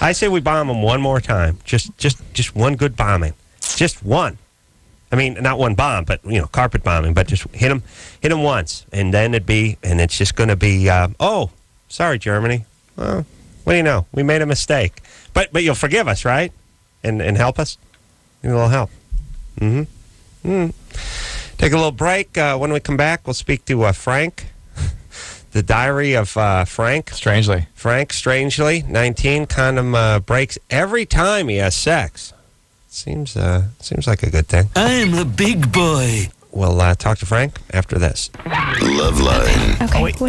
I say we bomb them one more time. Just one good bombing. Just one. I mean, not one bomb, but, carpet bombing. But just hit them once. And then it's just going to be, sorry, Germany. Well, what do you know? We made a mistake. But you'll forgive us, right? And help us? Need a little help. Take a little break. When we come back, we'll speak to Frank. The Diary of Frank. Frank, strangely, 19, condom breaks every time he has sex. Seems like a good thing. I'm a big boy. We'll talk to Frank after this. LoveLine. Okay, wait.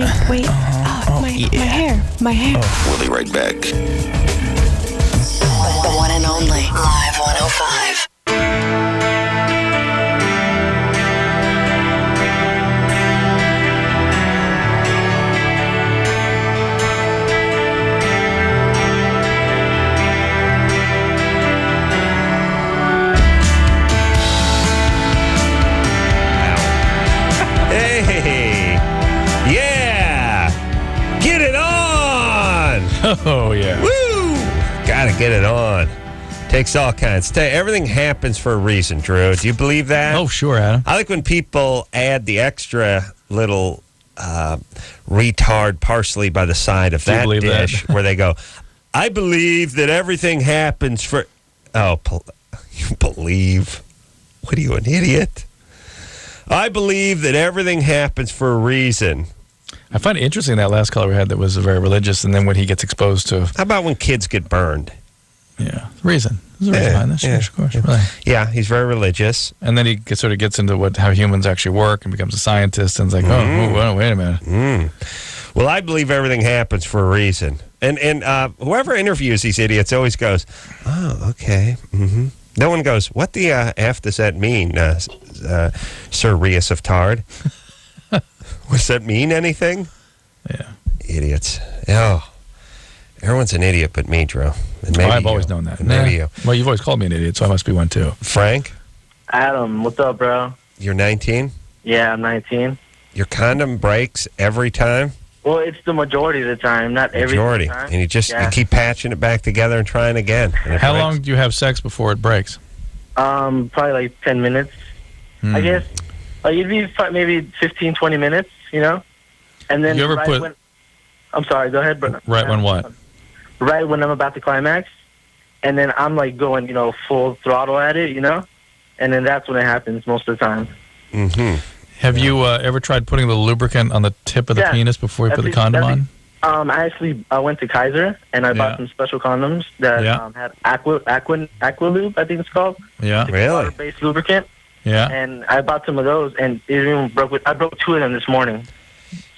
My hair. We'll be right back. The one and only Live 105. Hey, yeah, get it on. Oh, yeah. Woo, gotta get it on. Takes all kinds. Everything happens for a reason, Drew. Do you believe that? Oh, sure, Adam. I like when people add the extra little retard parsley by the side of that dish where they go, I believe that everything happens for... Oh, you believe? What are you, an idiot? I believe that everything happens for a reason. I find it interesting that last caller we had that was very religious, and then when he gets exposed to... How about when kids get burned? Yeah, reason. There's a reason behind this. Yeah, of course. Really. Yeah, he's very religious. And then he sort of gets into how humans actually work and becomes a scientist, and it's like, wait a minute. Well, I believe everything happens for a reason. And whoever interviews these idiots always goes, oh, okay. Mm-hmm. No one goes, what the F does that mean, Sir Rias of Tard? Does that mean anything? Yeah. Idiots. Oh, everyone's an idiot but me, Drew. And maybe I've always known that. Maybe you. Well, you've always called me an idiot, so I must be one too. Frank? Adam, what's up, bro? You're 19? Yeah, I'm 19. Your condom breaks every time? Well, it's the majority of the time, not every Majority. time. And you keep patching it back together and trying again. And How long do you have sex before it breaks? Probably like 10 minutes, I guess. It'd be maybe 15, 20 minutes, you know? And then You ever right put- when... I'm sorry, go ahead, brother. Right when what? Right when I'm about to climax, and then I'm like going, full throttle at it, and then that's when it happens most of the time. Mm-hmm. Have you ever tried putting the lubricant on the tip of the penis before you put the condom on? I went to Kaiser and I bought some special condoms that had Aqualube, I think it's called. Yeah, really? Water-based lubricant. Yeah. And I bought some of those, and it even I broke 2 of them this morning.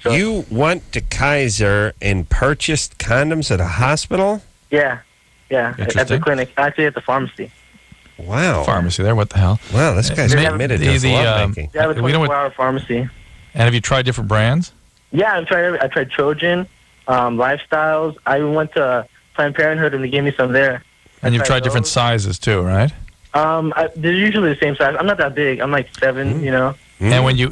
So, You went to Kaiser and purchased condoms at a hospital? Yeah, at the clinic, actually at the pharmacy. Wow. Pharmacy there, what the hell? Wow, this guy's committed to his lovemaking. They have a 24-hour pharmacy. And have you tried different brands? Yeah, I tried Trojan, Lifestyles. I even went to Planned Parenthood, and they gave me some there. And you've tried different sizes too, right? They're usually the same size. I'm not that big. I'm like 7, And when you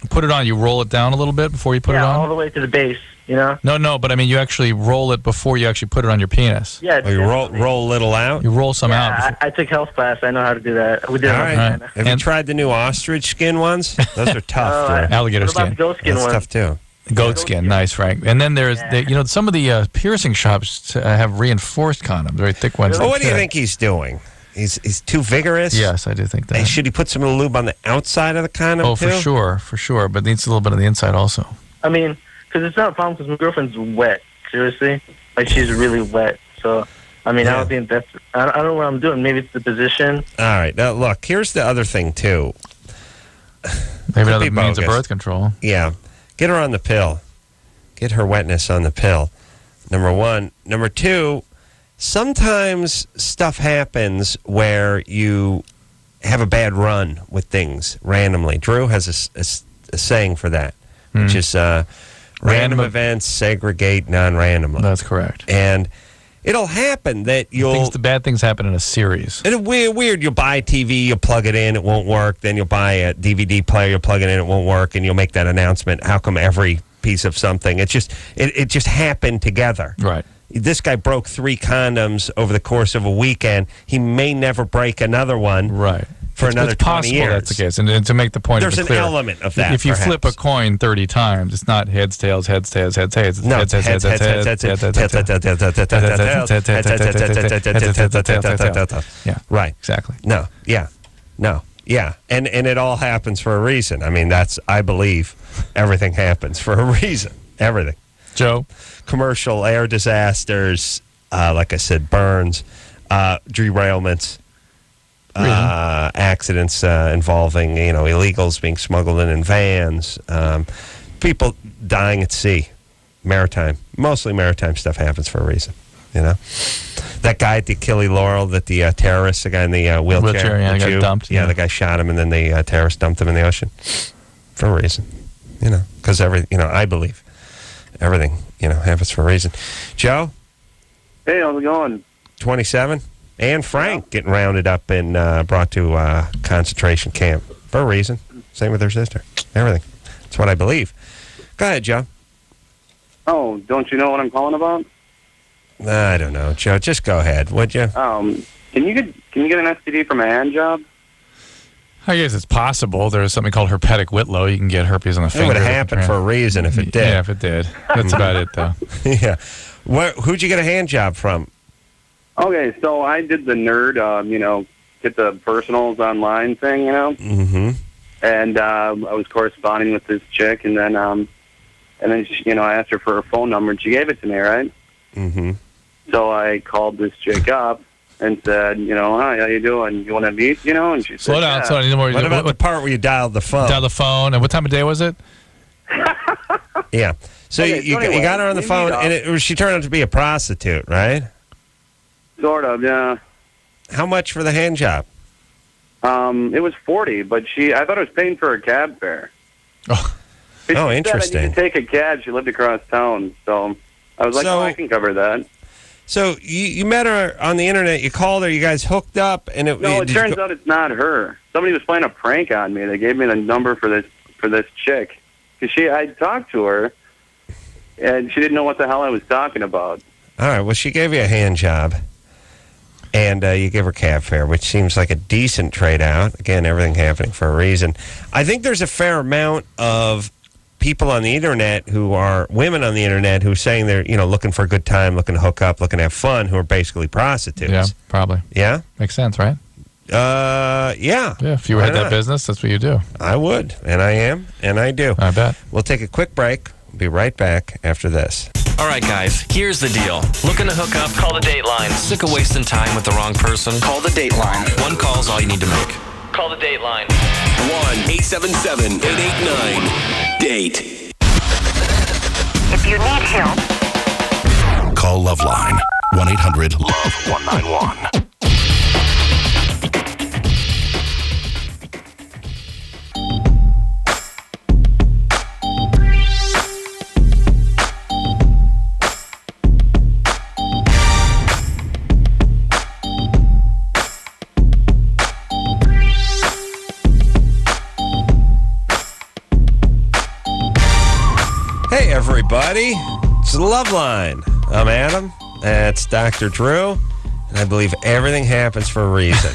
put it on, you roll it down a little bit before you put it on? all the way to the base, No, but I mean you actually roll it before you actually put it on your penis. Yeah. Oh, you roll a little out? You roll some out. I took health class. I know how to do that. We did. All right. Have you tried the new ostrich skin ones? Those are tough. Alligator What about skin. the goat skin That's one? tough too. Goat skin, nice, Frank. And then there's, some of the piercing shops have reinforced condoms, very thick ones. Well, what do you think he's doing? He's too vigorous? Yes, I do think that. Hey, should he put some lube on the outside of the condom, Oh, too? for sure. But needs a little bit on the inside also. I mean, because it's not a problem because my girlfriend's wet. Seriously. Like, she's really wet. So, I mean, I don't think that's... I don't know what I'm doing. Maybe it's the position. All right. Now, look, here's the other thing, too. Maybe another means of birth control. Yeah. Get her on the pill. Get her wetness on the pill. Number one. Number two, sometimes stuff happens where you have a bad run with things randomly. Drew has a saying for that, which is random events segregate non-randomly. That's correct. And it'll happen that the bad things happen in a series. It's weird. You'll buy a TV, you'll plug it in, it won't work. Then you'll buy a DVD player, you'll plug it in, it won't work, and you'll make that announcement. How come every piece of something? It just happened together. Right. This guy broke 3 condoms over the course of a weekend. He may never break another one. Right. For another 20 years. That's the case. And to make the point There's of it clear, an element of that, if you perhaps. flip a coin 30 times, it's not heads, tails, heads, tails, heads, tails. No, Heads, heads, heads, yeah, right. Exactly. No, yeah. And it all happens for a reason. I mean, I believe everything happens for a reason. Everything. Joe? Commercial air disasters, like I said, burns. derailments, accidents involving illegals being smuggled in vans, people dying at sea, mostly maritime stuff happens for a reason. That guy at the Achille Laurel, that the terrorist, the guy in the wheelchair, yeah, got dumped. Yeah, the guy shot him, and then the terrorist dumped him in the ocean for a reason. Because I believe everything happens for a reason. Joe, hey, how's it going? 27, and Frank getting rounded up and brought to concentration camp for a reason. Same with her sister. Everything. That's what I believe. Go ahead, Joe. Oh, don't you know what I'm calling about? I don't know, Joe. Just go ahead, would you? Can you get an STD from a hand job? I guess it's possible. There's something called herpetic whitlow. You can get herpes on the finger. It would have happened for a reason if it did. Yeah, if it did. That's about it, though. Yeah. Who'd you get a hand job from? Okay, so I did the nerd, get the personals online thing, Mm-hmm. And I was corresponding with this chick, and then she, I asked her for her phone number, and she gave it to me, right? Mm-hmm. So I called this chick up and said, hi, how you doing? You want to meet, And she said, Slow down. What about the part where you dialed the phone? Dialed the phone, and what time of day was it? Yeah. So Okay, you anyway, got her on the phone, and she turned out to be a prostitute, right? Sort of, yeah. How much for the hand job? It was $40, but I thought I was paying for a cab fare. Oh, interesting. I need to take a cab. She lived across town, so I was like, I can cover that. So you met her on the internet. You called her. You guys hooked up, and it turns out it's not her. Somebody was playing a prank on me. They gave me the number for this chick because I talked to her, and she didn't know what the hell I was talking about. All right. Well, she gave you a hand job, and you gave her cab fare, which seems like a decent trade out. Again, everything happening for a reason. I think there's a fair amount of people on the internet who are women on the internet who are saying they're looking for a good time, looking to hook up, looking to have fun, who are basically prostitutes. Yeah, probably. Yeah, makes sense, right? Yeah. Yeah, if you had that business, that's what you do. I would, and I am, and I do. I bet. We'll take a quick break. We'll be right back after this. All right, guys, here's the deal. Looking to hook up? Call the Dateline. Sick of wasting time with the wrong person? Call the Dateline. One call's all you need to make. Call the Dateline. 1-877-889-DATE. If you need help, call LoveLine. 1-800-LOVE-191. Hey, everybody. It's the LoveLine. I'm Adam. That's Dr. Drew. And I believe everything happens for a reason.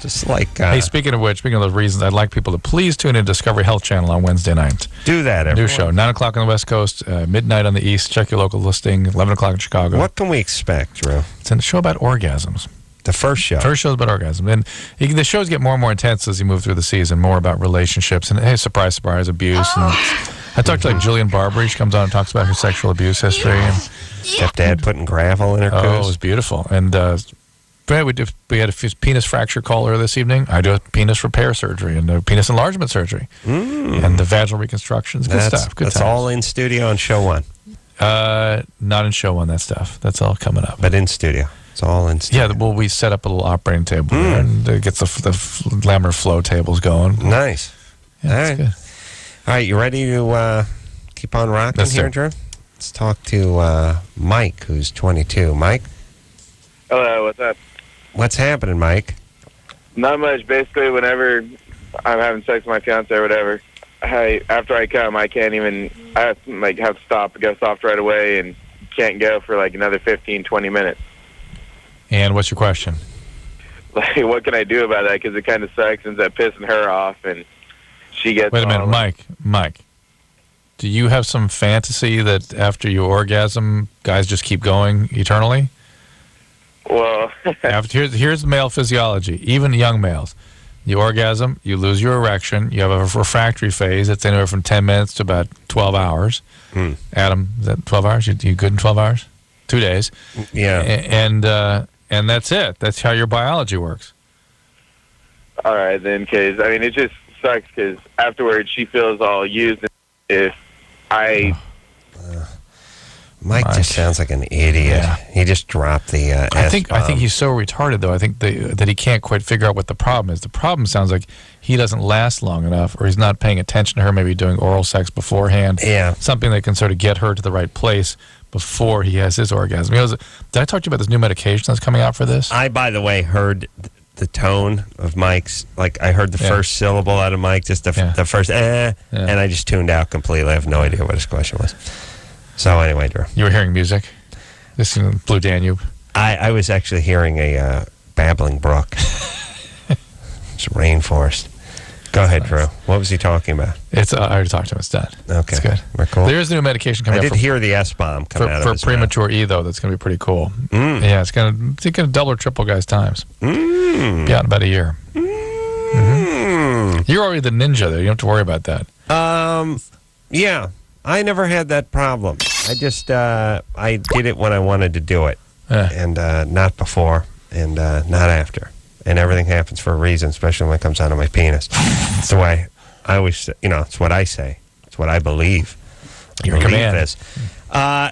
Just like... hey, speaking of those reasons, I'd like people to please tune in to Discovery Health Channel on Wednesday night. Do that, everyone. New show, 9 o'clock on the West Coast, midnight on the East. Check your local listing, 11 o'clock in Chicago. What can we expect, Drew? It's a show about orgasms. The first show? First show is about orgasms. And the shows get more and more intense as you move through the season, more about relationships. And, hey, surprise, surprise, abuse. And I talked to, Jillian Barbary. She comes on and talks about her sexual abuse history. And stepdad putting gravel in her coos. Oh, it was beautiful. And we had a penis fracture call earlier this evening. I do a penis repair surgery and a penis enlargement surgery. And the vaginal reconstructions. Good stuff. Good That's times. all in studio on show one? Not in show one, that stuff. That's all coming up. But in studio. It's all in studio. Yeah, well, we set up a little operating table there, and it gets the laminar flow tables going. Nice. Yeah, all right. Good. All right, you ready to keep on rocking here, Drew? Let's talk to Mike, who's 22. Mike? Hello, what's up? What's happening, Mike? Not much. Basically, whenever I'm having sex with my fiance or whatever, after I come, I can't even, I have to stop, go soft right away, and can't go for another 15, 20 minutes. And what's your question? What can I do about that? Because it kind of sucks, ends up pissing her off, and she gets... Wait a minute, Mike. Do you have some fantasy that after you orgasm, guys just keep going eternally? Well... here's male physiology, even young males. You orgasm, you lose your erection, you have a refractory phase. It's anywhere from 10 minutes to about 12 hours. Adam, is that 12 hours? You good in 12 hours? 2 days. Yeah. And and that's it. That's how your biology works. All right, then, because, I mean, it just sucks because afterwards she feels all used if I... Mike just sounds like an idiot. Yeah. He just dropped the I think he's so retarded, though. I think that he can't quite figure out what the problem is. The problem sounds like he doesn't last long enough, or he's not paying attention to her, maybe doing oral sex beforehand. Yeah. Something that can sort of get her to the right place before he has his orgasm. Did I talk to you about this new medication that's coming out for this? I, by the way, heard the tone of Mike's. Like, I heard the first syllable out of Mike, just the first and I just tuned out completely. I have no idea what his question was. So anyway, Drew. You were hearing music? This is Blue Danube. I was actually hearing a babbling brook. It's a rainforest. Go ahead, Drew. What was he talking about? I already talked to him. It's done. Okay. It's good. We're cool. There is new medication coming out. I did hear the S-bomb come out of his for premature E, though. That's going to be pretty cool. Mm. Yeah, it's going to double or triple guys' times. Mm. Be out in about a year. Mm-hmm. You're already the ninja there. You don't have to worry about that. Yeah. I never had that problem. I just, I did it when I wanted to do it. And not before and not after. And everything happens for a reason, especially when it comes out of my penis. It's the way I always, it's what I say. It's what I believe. Your command. This.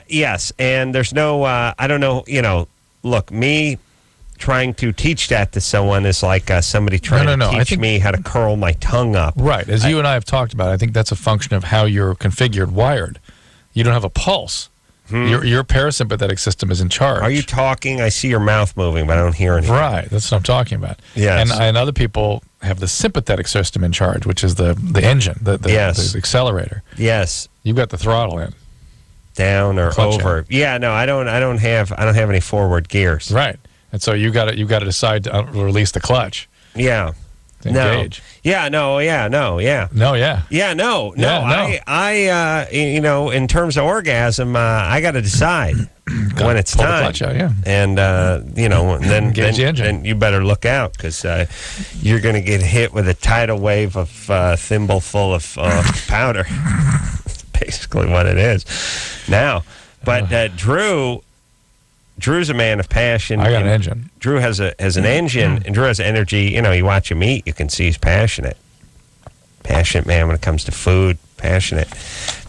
Yes, and there's no, I don't know, look, me trying to teach that to someone is like somebody trying to teach me how to curl my tongue up. Right. As you and I have talked about, I think that's a function of how you're configured, wired. You don't have a pulse. Your parasympathetic system is in charge. Are you talking? I see your mouth moving, but I don't hear anything. Right. That's what I'm talking about. Yes. And other people have the sympathetic system in charge, which is the engine, the accelerator. Yes. You've got the throttle in. Down or Clutch over. in. Yeah, no, I don't have any forward gears. Right. And so you got to decide to release the clutch. Yeah. Engage. Yeah, no, yeah, no, yeah. No, yeah. Yeah, no. Yeah, I in terms of orgasm, I got to decide when it's pull time. the clutch out, yeah. And, then Engage the engine. Then you better look out because you're going to get hit with a tidal wave of thimble full of powder. That's basically what it is now. But Drew's a man of passion. I got an engine. Drew has an engine, and Drew has energy. You watch him eat, you can see he's passionate. Passionate man when it comes to food. Passionate.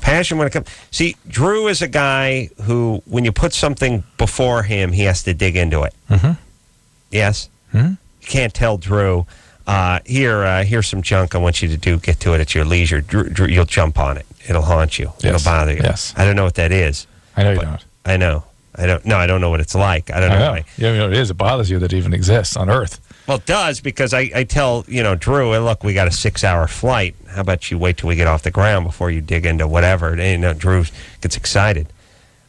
Passion when it comes... See, Drew is a guy who, when you put something before him, he has to dig into it. Mm-hmm. Yes? Mm-hmm. You can't tell Drew, here's some junk I want you to get to it at your leisure. Drew, you'll jump on it. It'll haunt you. Yes. It'll bother you. Yes. I don't know what that is. I know you don't. I know. I don't know what it's like. I don't know. Yeah, you know what it is. It bothers you that it even exists on Earth. Well, it does because I tell, Drew, hey, look, we got a 6-hour flight. How about you wait till we get off the ground before you dig into whatever? And, Drew gets excited.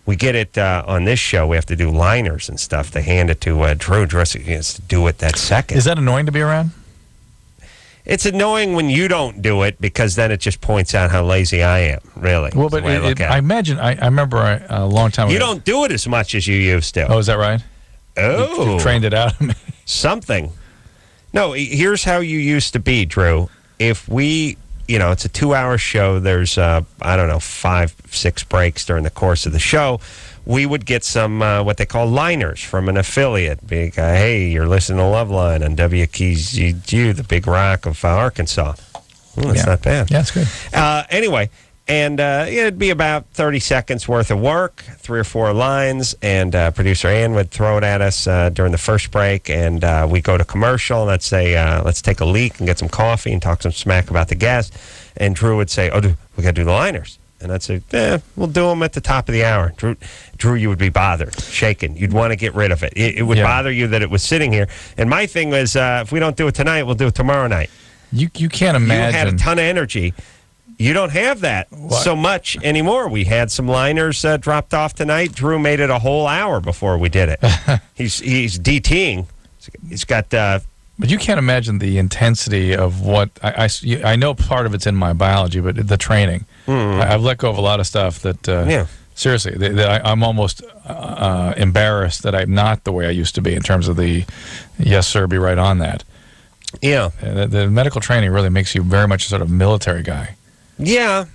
We get it on this show. We have to do liners and stuff. They hand it to Drew. Drew has to do it that second. Is that annoying to be around? It's annoying when you don't do it because then it just points out how lazy I am, really. Well, but I imagine, I remember a long time ago. You don't do it as much as you used to. Oh, is that right? Oh. You trained it out. Something. No, here's how you used to be, Drew. If we, it's a 2-hour show, there's, 5-6 breaks during the course of the show. We would get some, what they call liners from an affiliate. Big, hey, you're listening to LoveLine on WKZG, the Big Rock of Arkansas. That's not bad. Yeah, it's good. Anyway, and it'd be about 30 seconds worth of work, 3 or 4 lines, and producer Ann would throw it at us during the first break, and we go to commercial, and let's say, let's take a leak and get some coffee and talk some smack about the guest, and Drew would say, we got to do the liners. And I'd say, we'll do them at the top of the hour. Drew, you would be bothered, shaken. You'd want to get rid of it. It would bother you that it was sitting here. And my thing was, if we don't do it tonight, we'll do it tomorrow night. You can't imagine. You had a ton of energy. You don't have that so much anymore. We had some liners dropped off tonight. Drew made it a whole hour before we did it. He's DTing. He's got... But you can't imagine the intensity of what I know. Part of it's in my biology, but the training. I've let go of a lot of stuff that seriously that I'm almost embarrassed that I'm not the way I used to be in terms of the yes sir, be right on that. Yeah, the medical training really makes you very much a sort of military guy. Yeah,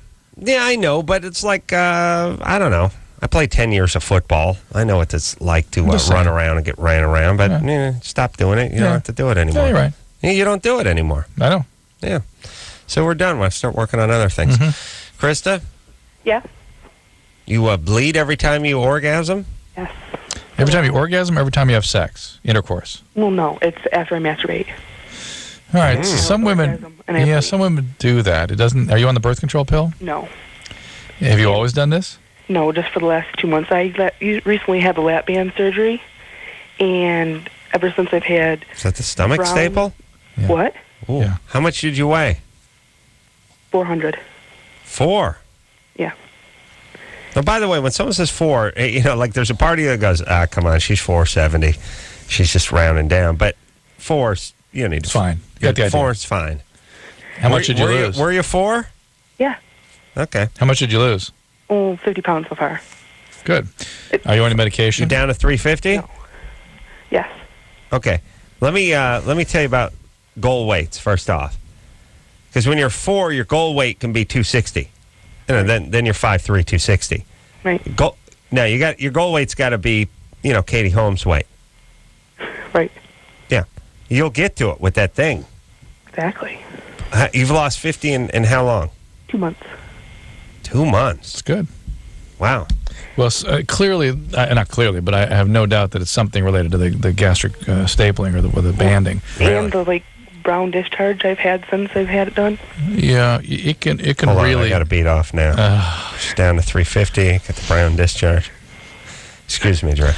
I know, but it's like I don't know. I played 10 years of football. I know what it's like to run around and get ran around, but stop doing it. You don't have to do it anymore. Yeah, you're right. You don't do it anymore. I know. Yeah. So we're done. We'll start working on other things. Krista? Yeah. You bleed every time you orgasm? Yes. Every time you orgasm, every time you have sex, intercourse? Well, no, it's after I masturbate. All right. So some women, some women do that. It doesn't. Are you on the birth control pill? No. Have you always done this? No, just for the last 2 months. I recently had the lap band surgery, and ever since I've had... Is that the stomach staple? Yeah. What? Ooh. Yeah. How much did you weigh? 400. 4? Yeah. Now, by the way, when someone says 4, like there's a party that goes, come on, she's 470. She's just rounding down. But 4, you need to... It's fine. You got the idea. 4 is fine. How much did you lose? Were you 4? Yeah. Okay. How much did you lose? 50 pounds so far. Good. Are you on any medication? You're down to 350? No. Yes. Okay. Let me tell you about goal weights first off. Because when you're 4, your goal weight can be 260. Then you're 5'3", 260. Right. Now your goal weight's got to be, Katie Holmes' weight. Right. Yeah. You'll get to it with that thing. Exactly. You've lost 50 in how long? 2 months. 2 months. It's good. Wow. Well, clearly, not clearly, but I have no doubt that it's something related to the gastric stapling or the banding. And the brown discharge I've had since I've had it done. Yeah, it can Hold really. On, I got to beat off now. She's down to 350. Got the brown discharge. Excuse me, Drew.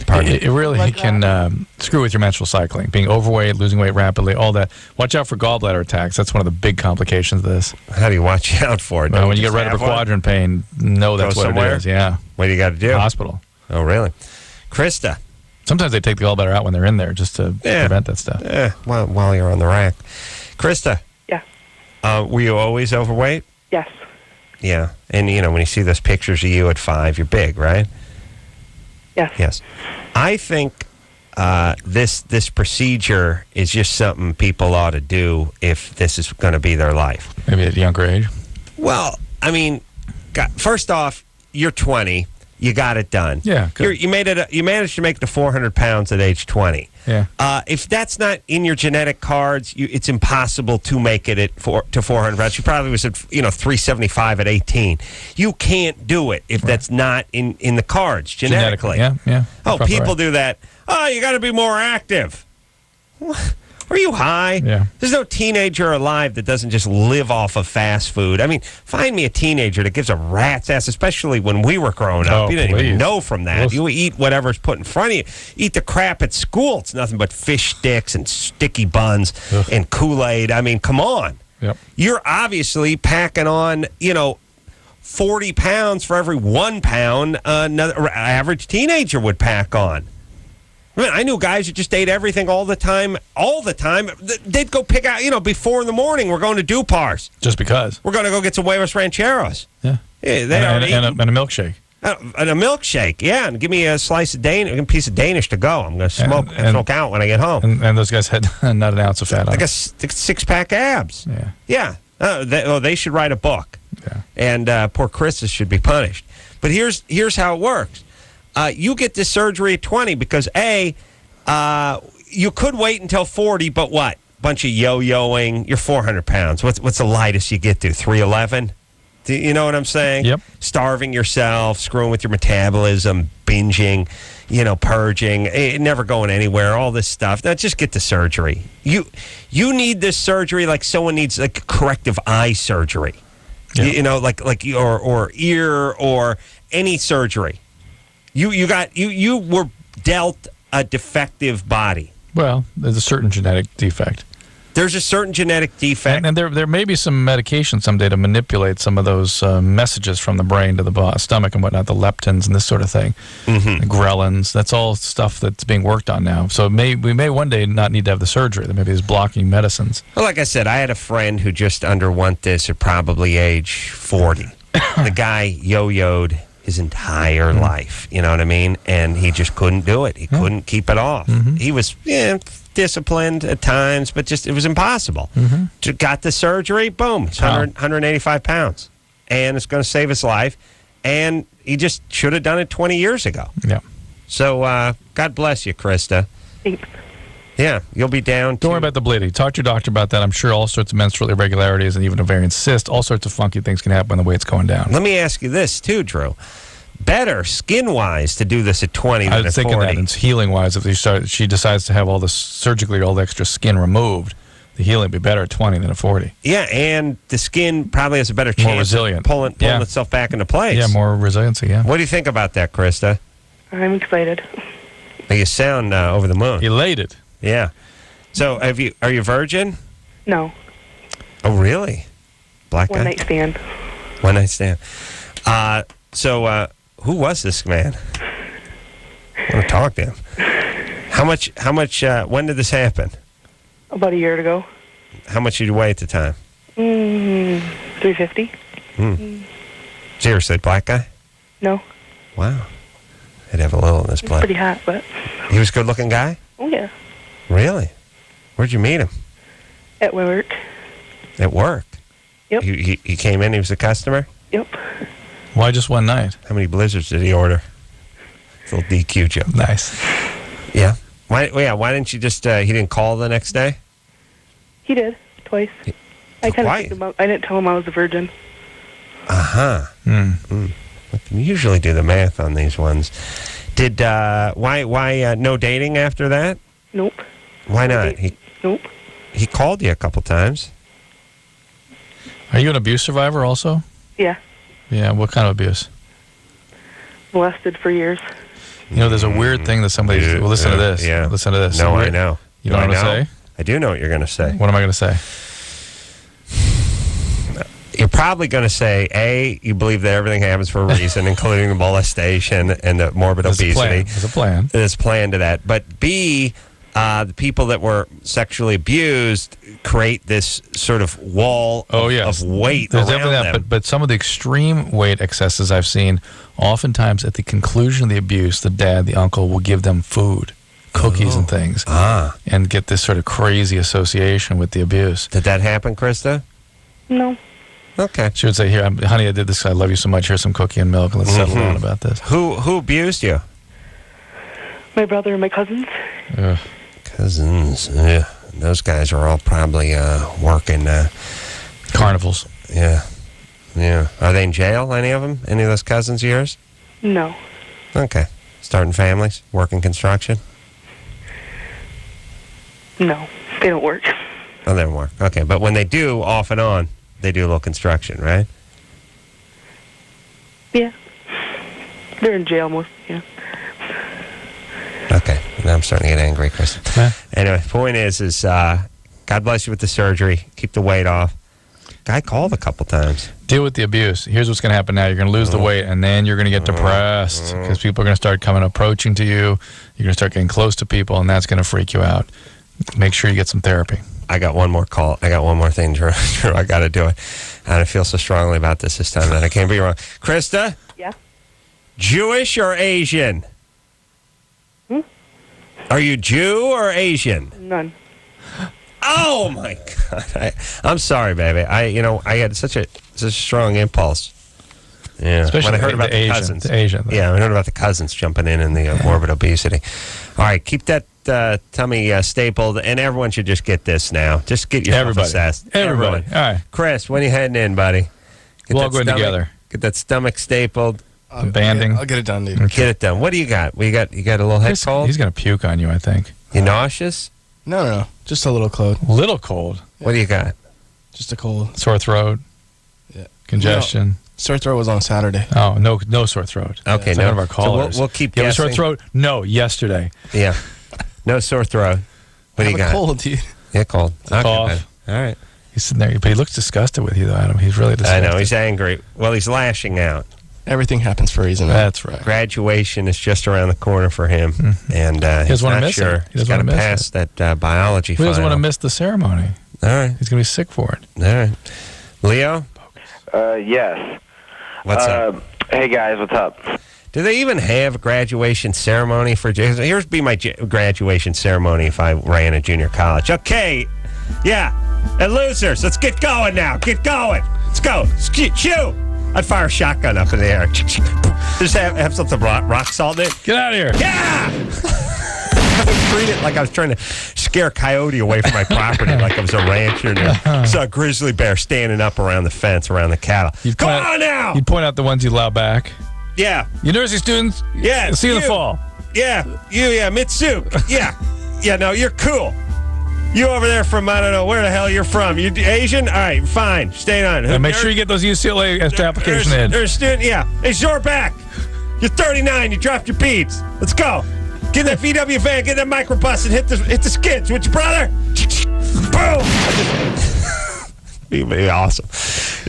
It really can screw with your menstrual cycling. Being overweight, losing weight rapidly, all that. Watch out for gallbladder attacks. That's one of the big complications of this. How do you watch out for it? Well, when you get right upper quadrant pain, know that's what it is. Yeah. What do you got to do? Hospital. Oh, really? Krista. Sometimes they take the gallbladder out when they're in there just to prevent that stuff. Yeah, while you're on the rack. Krista. Yeah. Were you always overweight? Yes. Yeah. And, when you see those pictures of you at 5, you're big, right? Yes. Yes. I think this procedure is just something people ought to do if this is going to be their life. Maybe at a younger age? Well, I mean, first off, you're 20. You got it done. Yeah, good. You managed to make it to 400 pounds at age 20. Yeah. If that's not in your genetic cards, it's impossible to make it to 400 pounds. You probably was at 375 at 18. You can't do it if that's not in the cards genetically. Yeah. Oh, people do that. Oh, you got to be more active. Are you high? Yeah. There's no teenager alive that doesn't just live off of fast food. I mean, find me a teenager that gives a rat's ass, especially when we were growing up. You didn't even know from that. You eat whatever's put in front of you. Eat the crap at school. It's nothing but fish sticks and sticky buns and Kool-Aid. I mean, come on. Yep. You're obviously packing on, 40 pounds for every 1 pound another average teenager would pack on. I mean, I knew guys who just ate everything all the time. They'd go pick out, before in the morning, we're going to Dupar's. Just because. We're going to go get some huevos rancheros. Yeah. And a milkshake. And a milkshake, yeah. And give me a slice of a piece of Danish to go. I'm going to smoke out when I get home. And those guys had not an ounce of fat on Like a 6-pack abs. Yeah. Yeah. They should write a book. Yeah. And poor Chris should be punished. But here's how it works. You get this surgery at 20 because, you could wait until 40, but what? Bunch of yo-yoing. You're 400 pounds. What's the lightest you get to? 311? Do you know what I'm saying? Yep. Starving yourself, screwing with your metabolism, binging, purging, never going anywhere, all this stuff. Now, just get the surgery. You need this surgery like someone needs like corrective eye surgery. Yeah. Or ear or any surgery. You were dealt a defective body. Well, there's a certain genetic defect. There's a certain genetic defect. And there may be some medication someday to manipulate some of those messages from the brain to the stomach and whatnot, the leptins and this sort of thing, the ghrelins. That's all stuff that's being worked on now. So we may one day not need to have the surgery. There may be these blocking medicines. Well, like I said, I had a friend who just underwent this at probably age 40. The guy yo-yoed his entire life, you know what I mean? And he just couldn't do it. He couldn't keep it off. He was disciplined at times, but it was impossible. Got the surgery, boom, 185 pounds. And it's going to save his life. and he just should have done it 20 years ago. Yeah. So God bless you, Krista. Thanks. Yeah, you'll be down. Don't worry about the bleeding. Talk to your doctor about that. I'm sure all sorts of menstrual irregularities and even ovarian cyst, all sorts of funky things can happen when the weight's going down. Let me ask you this, too, Drew. Better skin-wise to do this at 20 than at 40. I was thinking that. It's healing-wise. If she decides to have all this surgically, all the extra skin removed, the healing would be better at 20 than at 40. Yeah, and the skin probably has a better chance more resilient. of pulling itself back into place. Yeah, more resiliency, yeah. What do you think about that, Krista? I'm excited. You sound over the moon. Elated. Yeah. So, are you virgin? No. Oh, really? Black guy? One night stand. One night stand. So, who was this man? I want to talk to him. How much, when did this happen? About a year ago. How much did you weigh at the time? 350. Seriously, black guy? No. Wow. I'd have a little in this He's blood. pretty hot, but... He was a good-looking guy? Oh, yeah. Really? Where'd you meet him? At work. At work? Yep. He came in, he was a customer? Yep. Why just one night? How many blizzards did he order? It's a little DQ joke. Nice. Yeah. Why didn't you just, he didn't call the next day? He did. Twice. I kind of him out. I didn't tell him I was a virgin. Uh-huh. We can usually do the math on these ones. Did, why no dating after that? Nope. Why not? Nope. He called you a couple times. Are you an abuse survivor also? Yeah. Yeah, what kind of abuse? Molested for years. You know, there's a weird thing that somebody... Well, listen to this. Yeah. Listen to this. No, I know. You know what I'm going to say? I do know what you're going to say. What am I going to say? You're probably going to say, A, you believe that everything happens for a reason, including the molestation and the morbid obesity. There's a plan. There's a plan to that. But B, the people that were sexually abused create this sort of wall of weight There's around definitely them. that, but some of the extreme weight excesses I've seen, oftentimes at the conclusion of the abuse, the dad, the uncle will give them food, cookies and things, and get this sort of crazy association with the abuse. Did that happen, Krista? No. Okay. She would say, "Here, honey, I did this. I love you so much. Here's some cookie and milk, and let's settle down about this." Who abused you? My brother and my cousins. Cousins. Yeah. Those guys are all probably working. Carnivals. Yeah. Yeah. Are they in jail, any of them? Any of those cousins of yours? No. Okay. Starting families? Working construction? No. They don't work. Oh, they don't work. Okay. But when they do, off and on, they do a little construction, right? Yeah. They're in jail most, yeah. Okay. Now I'm starting to get angry, Chris. Anyway, point is God bless you with the surgery. Keep the weight off. Guy called a couple times. Deal with the abuse. Here's what's going to happen now. You're going to lose the weight, and then you're going to get depressed because people are going to start approaching to you. You're going to start getting close to people, and that's going to freak you out. Make sure you get some therapy. I got one more call. I got one more thing, Drew. I got to do it. And I feel so strongly about this time that I can't be wrong. Krista? Yeah? Jewish or Asian? Are you Jew or Asian? None. Oh, my God. I'm sorry, baby. I had such a strong impulse. Yeah. Especially when I heard about the cousins. Yeah, I heard about the cousins jumping in the morbid obesity. All right, keep that tummy stapled, and everyone should just get this now. Just get yourself assessed. Everybody. All right. Chris, when are you heading in, buddy? We'll all go in together. Get that stomach stapled. Banding. I'll get it done, dude. Get it done. What do you got? You got a little head cold? He's going to puke on you, I think. You nauseous? No. Just a little cold. Little cold? What do you got? Just a cold. Sore throat? Yeah. Congestion? No, sore throat was on Saturday. Oh, no sore throat. Okay, It's no. one of our callers. So we'll keep you have a guessing. sore throat? No, yesterday. Yeah. No sore throat. What do you got? Cold, dude. Yeah, cold. Okay, Cough. man. All right. He's sitting there, but he looks disgusted with you, though, Adam. He's really disgusted. I know. He's angry. Well, he's lashing out. Everything happens for a reason. That's right. Graduation is just around the corner for him, and he's wanna not miss sure. it. He He's doesn't got to wanna miss pass that biology He doesn't final. want to miss the ceremony. All right. He's going to be sick for it. All right. Leo? Yes. What's up? Hey, guys, what's up? Do they even have a graduation ceremony for... Here's be my graduation ceremony if I ran a junior college. Okay. Yeah. And losers, let's get going now. Get going. Let's go. Shoo. I'd fire a shotgun up in the air. Just have something rock salt in it. Get out of here. Yeah! I would treat it like I was trying to scare a coyote away from my property, like I was a rancher. And saw a grizzly bear standing up around the fence, around the cattle. Go on now! You'd point out the ones you allow back. Yeah. University students, yeah, see you in the fall. Yeah, Mitsuk. Yeah, no, you're cool. You over there from, I don't know, where the hell you're from. You Asian? All right, fine. Stay on. And make sure you get those UCLA application in. There's a student, yeah. Hey, Zorback, you're 39. You dropped your beads. Let's go. Get in that VW van, get in that microbus, and hit the skids with your brother. Boom. It'd be awesome.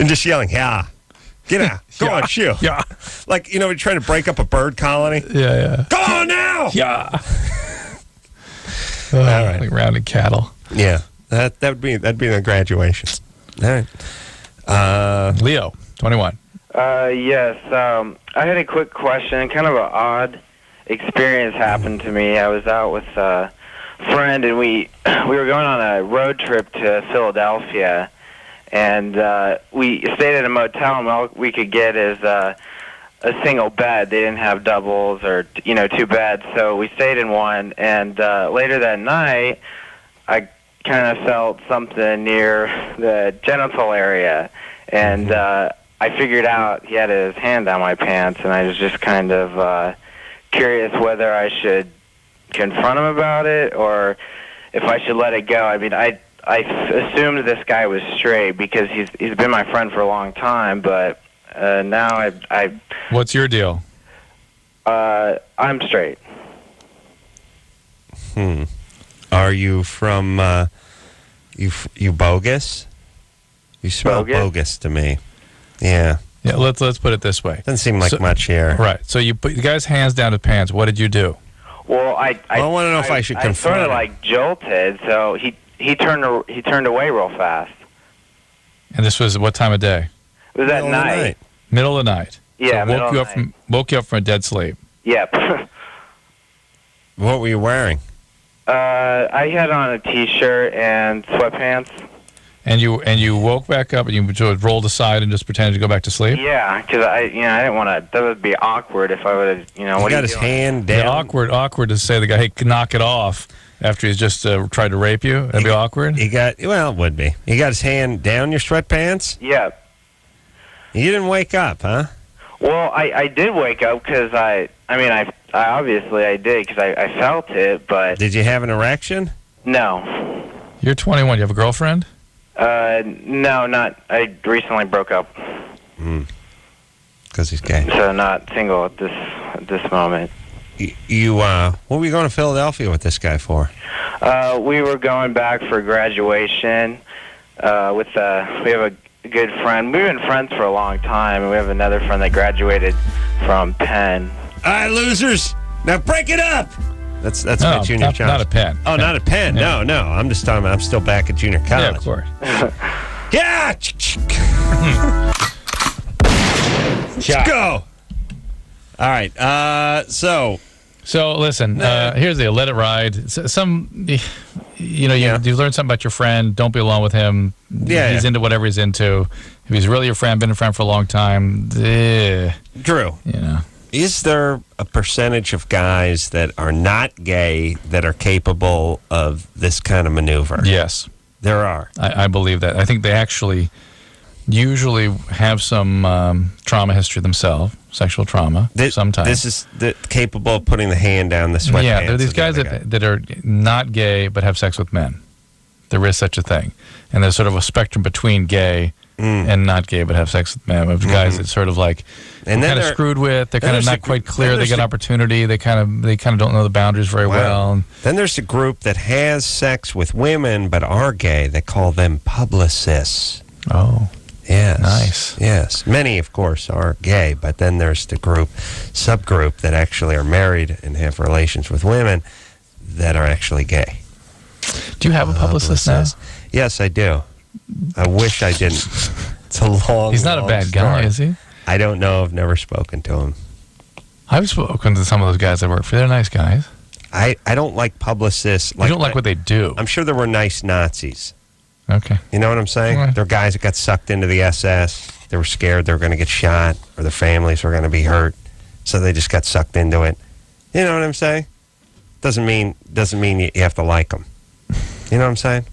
And just yelling, yeah. Get out. Go on, shoot. Yeah. Like, you're trying to break up a bird colony. Yeah. Go on now. Yeah. All right. Like rounded cattle. Yeah. That'd be the graduation. All right. Leo, 21. Yes. I had a quick question. Kind of an odd experience happened to me. I was out with a friend, and we were going on a road trip to Philadelphia, and we stayed at a motel, and all we could get is a single bed. They didn't have doubles or two beds, so we stayed in one. And later that night, I kind of felt something near the genital area, and I figured out he had his hand down my pants, and I was just kind of curious whether I should confront him about it or if I should let it go. I mean, I assumed this guy was straight because he's been my friend for a long time, but now I. What's your deal? I'm straight. Are you from you bogus? You smell bogus to me. Yeah. Yeah, let's put it this way. Doesn't seem like much here. Right. So you put the guy's hands down his pants. What did you do? Well, I want to know if I should confront him. I sort of jolted, so he turned away real fast. And this was what time of day? It was at night. Middle of the night. Yeah, so woke you up from a dead sleep. Yep. What were you wearing? I had on a t-shirt and sweatpants. And you woke back up and you sort of rolled aside and just pretended to go back to sleep? Yeah, because I didn't want to. That would be awkward if I would have, What got his hand down. Yeah, awkward to say the guy, hey, knock it off after he's just tried to rape you. That'd be awkward. It would be. He got his hand down your sweatpants. Yeah. You didn't wake up, huh? Well, I did wake up because I obviously I did because I felt it, but did you have an erection? No. You're 21. You have a girlfriend? No, not. I recently broke up. Because he's gay. So not single at this moment. You what were you going to Philadelphia with this guy for? We were going back for graduation. We have a good friend. We've been friends for a long time, and we have another friend that graduated from Penn. All right, losers. Now break it up. That's my junior college. Not a Penn. Oh, not a Penn. Yeah. No. I'm just talking about I'm still back at junior college. Yeah, of course. Yeah. Let's go. All right. So listen. Here's the deal. Let it ride. You learn something about your friend. Don't be alone with him. Yeah, he's into whatever he's into. If he's really your friend, been a friend for a long time. Drew. Is there a percentage of guys that are not gay that are capable of this kind of maneuver? Yes. There are. I believe that. I think they actually usually have some trauma history themselves, sexual trauma, sometimes. This is capable of putting the hand down the sweatpants. Yeah, there are these guys that are not gay but have sex with men. There is such a thing. And there's sort of a spectrum between gay and not gay but have sex with men. Of guys that sort of like kind of screwed with. They're kind of not quite clear. They get opportunity. They kind of don't know the boundaries very well. Then there's a group that has sex with women but are gay. They call them publicists. Oh. Yes. Nice. Yes. Many, of course, are gay, but then there's the subgroup that actually are married and have relations with women that are actually gay. Do you have a publicist now? Yes, I do. I wish I didn't. It's a long He's not a bad guy, is he? I don't know. I've never spoken to him. I've spoken to some of those guys I work for. They're nice guys. I don't like publicists. You don't like what they do. I'm sure there were nice Nazis. Okay. You know what I'm saying? Right. They're guys that got sucked into the SS. They were scared they were going to get shot or their families were going to be hurt. So they just got sucked into it. You know what I'm saying? Doesn't mean you have to like them. You know what I'm saying?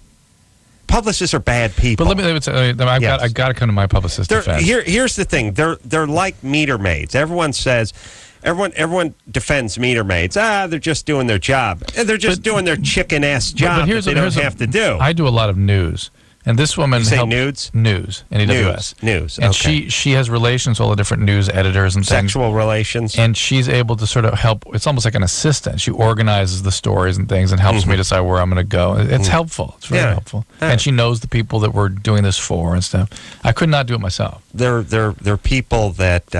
Publicists are bad people. But let me say, I've got to come to my publicist defense. Here's the thing. They're like meter maids. Everyone defends meter maids. They're just doing their job. They're just doing their chicken-ass job that they don't have to do. I do a lot of news. And this woman You say helps nudes? News, N-E-W-S. News. And Okay. she has relations with all the different news editors and things. Sexual relations. And she's able to sort of help. It's almost like an assistant. She organizes the stories and things and helps me decide where I'm going to go. It's helpful. It's very helpful. And she knows the people that we're doing this for and stuff. I could not do it myself. They're people that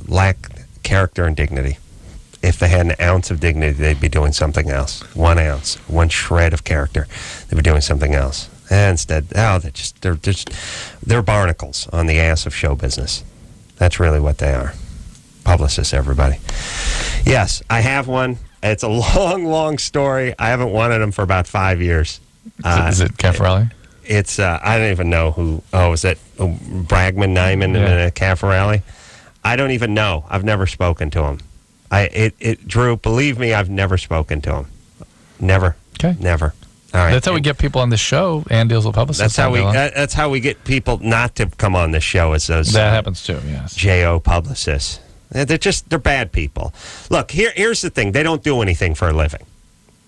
lack character and dignity. If they had an ounce of dignity, they'd be doing something else. 1 ounce, one shred of character, they'd be doing something else. And instead, they're barnacles on the ass of show business. That's really what they are. Publicists, everybody. Yes, I have one. It's a long, long story. I haven't wanted them for about 5 years. Is it Caffarelli? It's I don't even know who. Oh, is it Bragman, Nyman, and Caffarelli? I don't even know. I've never spoken to him. Drew, believe me, I've never spoken to him. Never. Okay. Never. All right. That's how we get people on this show. And deals with publicists. That's how we get people not to come on this show. As those that happens too. Yes. JO publicists. They're bad people. Look, here's the thing. They don't do anything for a living.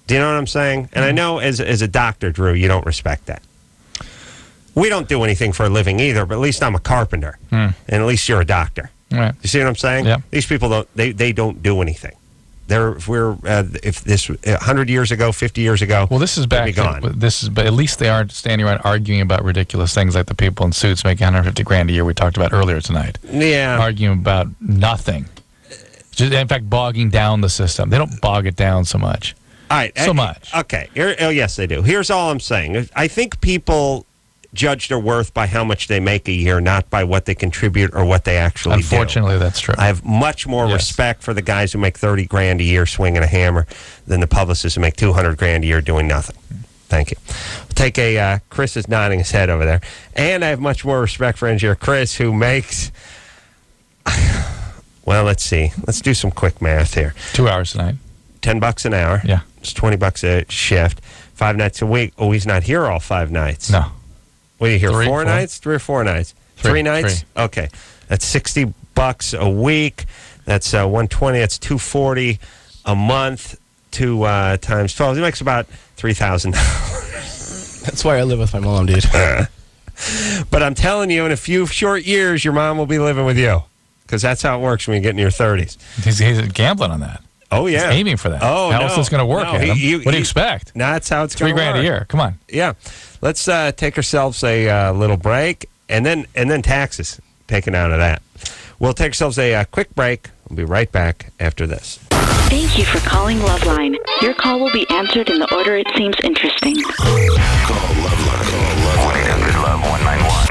Do you know what I'm saying? And I know as a doctor, Drew, you don't respect that. We don't do anything for a living either. But at least I'm a carpenter, and at least you're a doctor. Right. You see what I'm saying? Yeah. These people don't. They don't do anything. If this 100 years ago, 50 years ago, well, this is back. But at least they aren't standing around arguing about ridiculous things like the people in suits making 150 grand a year we talked about earlier tonight. Yeah, arguing about nothing. In fact, bogging down the system. They don't bog it down so much. All right, much. Okay. Yes, they do. Here's all I'm saying. I think people judge their worth by how much they make a year, not by what they contribute or what they actually Unfortunately, that's true. I have much more respect for the guys who make 30 grand a year swinging a hammer than the publicists who make 200 grand a year doing nothing. Thank you. We'll take Chris is nodding his head over there. And I have much more respect for engineer Chris, who makes, well, let's see. Let's do some quick math here. 2 hours tonight. $10 an hour. Yeah. It's $20 a shift. 5 nights a week. Oh, he's not here all 5 nights. No. What are you here? 4 nights? 3 or 4 nights? 3 nights? 3. Okay. That's $60 a week. That's 120. That's $240 a month. 2 times 12. He makes about $3,000. That's why I live with my mom, dude. But I'm telling you, in a few short years, your mom will be living with you, because that's how it works when you get in your 30s. He's gambling on that. Oh, yeah. He's aiming for that. Oh, how else is this going to work? No, What do you expect? That's how it's going to work. $3 grand a year. Come on. Yeah. Let's take ourselves a little break, and then taxes taken out of that. We'll take ourselves a quick break. We'll be right back after this. Thank you for calling LoveLine. Your call will be answered in the order it seems interesting. Call LoveLine. Call 1-800-LOVE-191.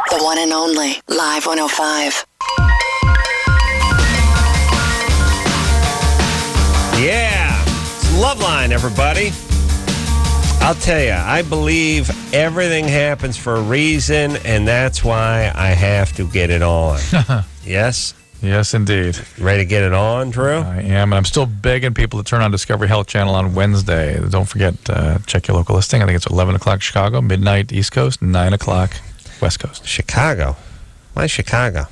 The one and only Live 105. Yeah, it's LoveLine, everybody. I'll tell you, I believe everything happens for a reason, and that's why I have to get it on. Yes? Yes, indeed. Ready to get it on, Drew? I am, and I'm still begging people to turn on Discovery Health Channel on Wednesday. Don't forget, check your local listing. I think it's 11 o'clock Chicago, midnight East Coast, 9 o'clock West Coast. Chicago? Why Chicago?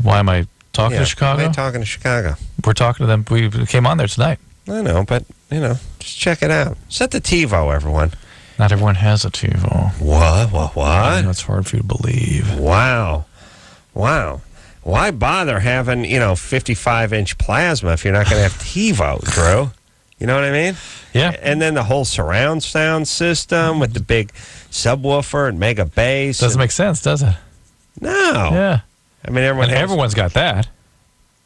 Why am I talking to Chicago? Why are you talking to Chicago? We're talking to them. We came on there tonight. I know, but, just check it out. Set the TiVo, everyone. Not everyone has a TiVo. What? That's hard for you to believe. Wow. Why bother having, 55-inch plasma if you're not going to have TiVo, Drew? You know what I mean? Yeah. And then the whole surround sound system with the big subwoofer and mega bass. Doesn't make sense, does it? No. Yeah. I mean, everyone's got that.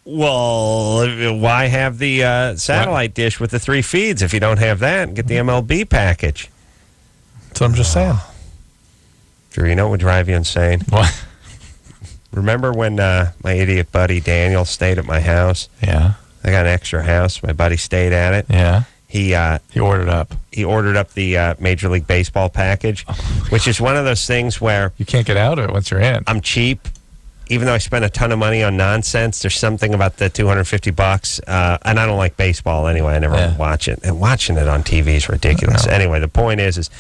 Well, why have the satellite dish with the 3 feeds if you don't have that? Get the MLB package. That's what I'm just saying. Drew, you know what would drive you insane? What? Remember when my idiot buddy Daniel stayed at my house? Yeah. I got an extra house. My buddy stayed at it. Yeah. He ordered up. He ordered up the Major League Baseball package, which is one of those things where you can't get out of it once you're in. I'm cheap. Even though I spend a ton of money on nonsense, there's something about the $250, and I don't like baseball anyway. I never watch it, and watching it on TV is ridiculous. Anyway, the point is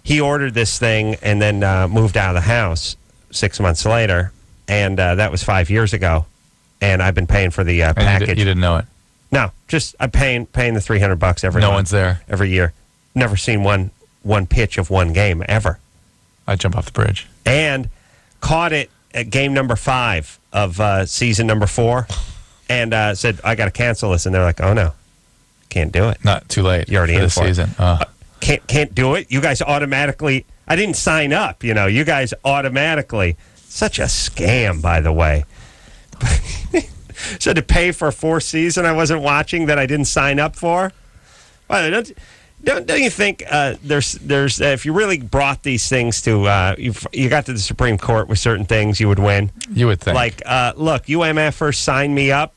he ordered this thing and then moved out of the house 6 months later, and that was 5 years ago. And I've been paying for the package. You didn't know it? No, just I'm paying the $300 every. No month, one's there every year. Never seen one pitch of one game ever. I'd jump off the bridge. And caught it at game number 5 of season number 4, and said, I got to cancel this. And they're like, oh, no, can't do it. Not too late. You're already in this for season. it. Can't do it. You guys automatically, I didn't sign up, you guys automatically. Such a scam, by the way. So to pay for a 4th season I wasn't watching that I didn't sign up for? Well, don't you think there's if you really brought these things to you got to the Supreme Court with certain things, you would win? You would think. Like, look, UMF first signed me up.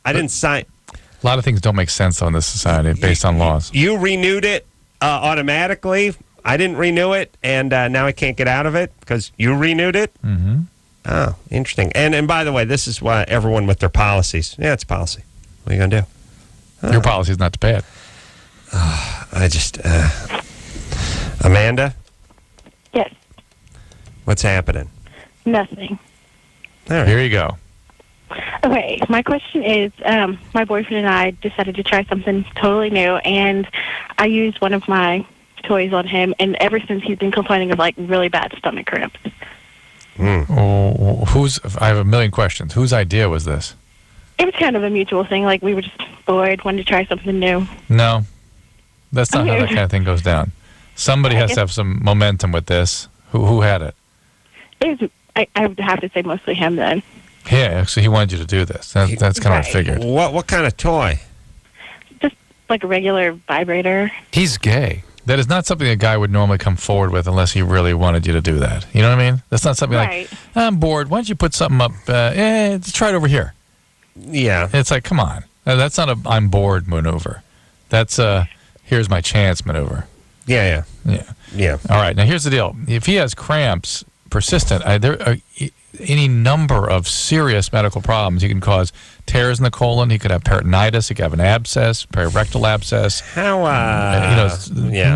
I didn't sign. A lot of things don't make sense in this society based on laws. You renewed it automatically. I didn't renew it, and now I can't get out of it because you renewed it. Mm-hmm. Oh, interesting. And by the way, this is why everyone with their policies. Yeah, it's a policy. What are you gonna do? Your policy is not to pay it. I just, Amanda? Yes. What's happening? Nothing. All right. Here you go. Okay, my question is, my boyfriend and I decided to try something totally new, and I used one of my toys on him, and ever since he's been complaining of, like, really bad stomach cramps. Oh, I have a million questions. Whose idea was this? It was kind of a mutual thing. Like, we were just bored, wanted to try something new. No. That's not how that kind of thing goes down. Somebody has to have some momentum with this. Who had it? It was, I would have to say mostly him then. Yeah, so he wanted you to do this. That's kind of what I figured. What kind of toy? Just like a regular vibrator. He's gay. That is not something a guy would normally come forward with unless he really wanted you to do that. You know what I mean? That's not something like, I'm bored. Why don't you put something up? Let's try it over here. Yeah. It's like, come on. That's not a I'm bored maneuver. That's a here's my chance maneuver. Yeah. All right. Now, here's the deal. If he has cramps, persistent, there are any number of serious medical problems. He can cause tears in the colon. He could have peritonitis. He could have an abscess, perirectal abscess.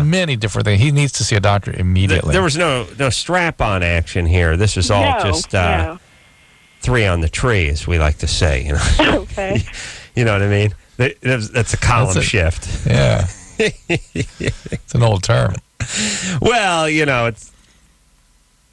Many different things. He needs to see a doctor immediately. There was no strap-on action here. This is all just 3 on the tree, as we like to say. Okay. You know what I mean? That's a column shift. Yeah. It's an old term. Well, it's...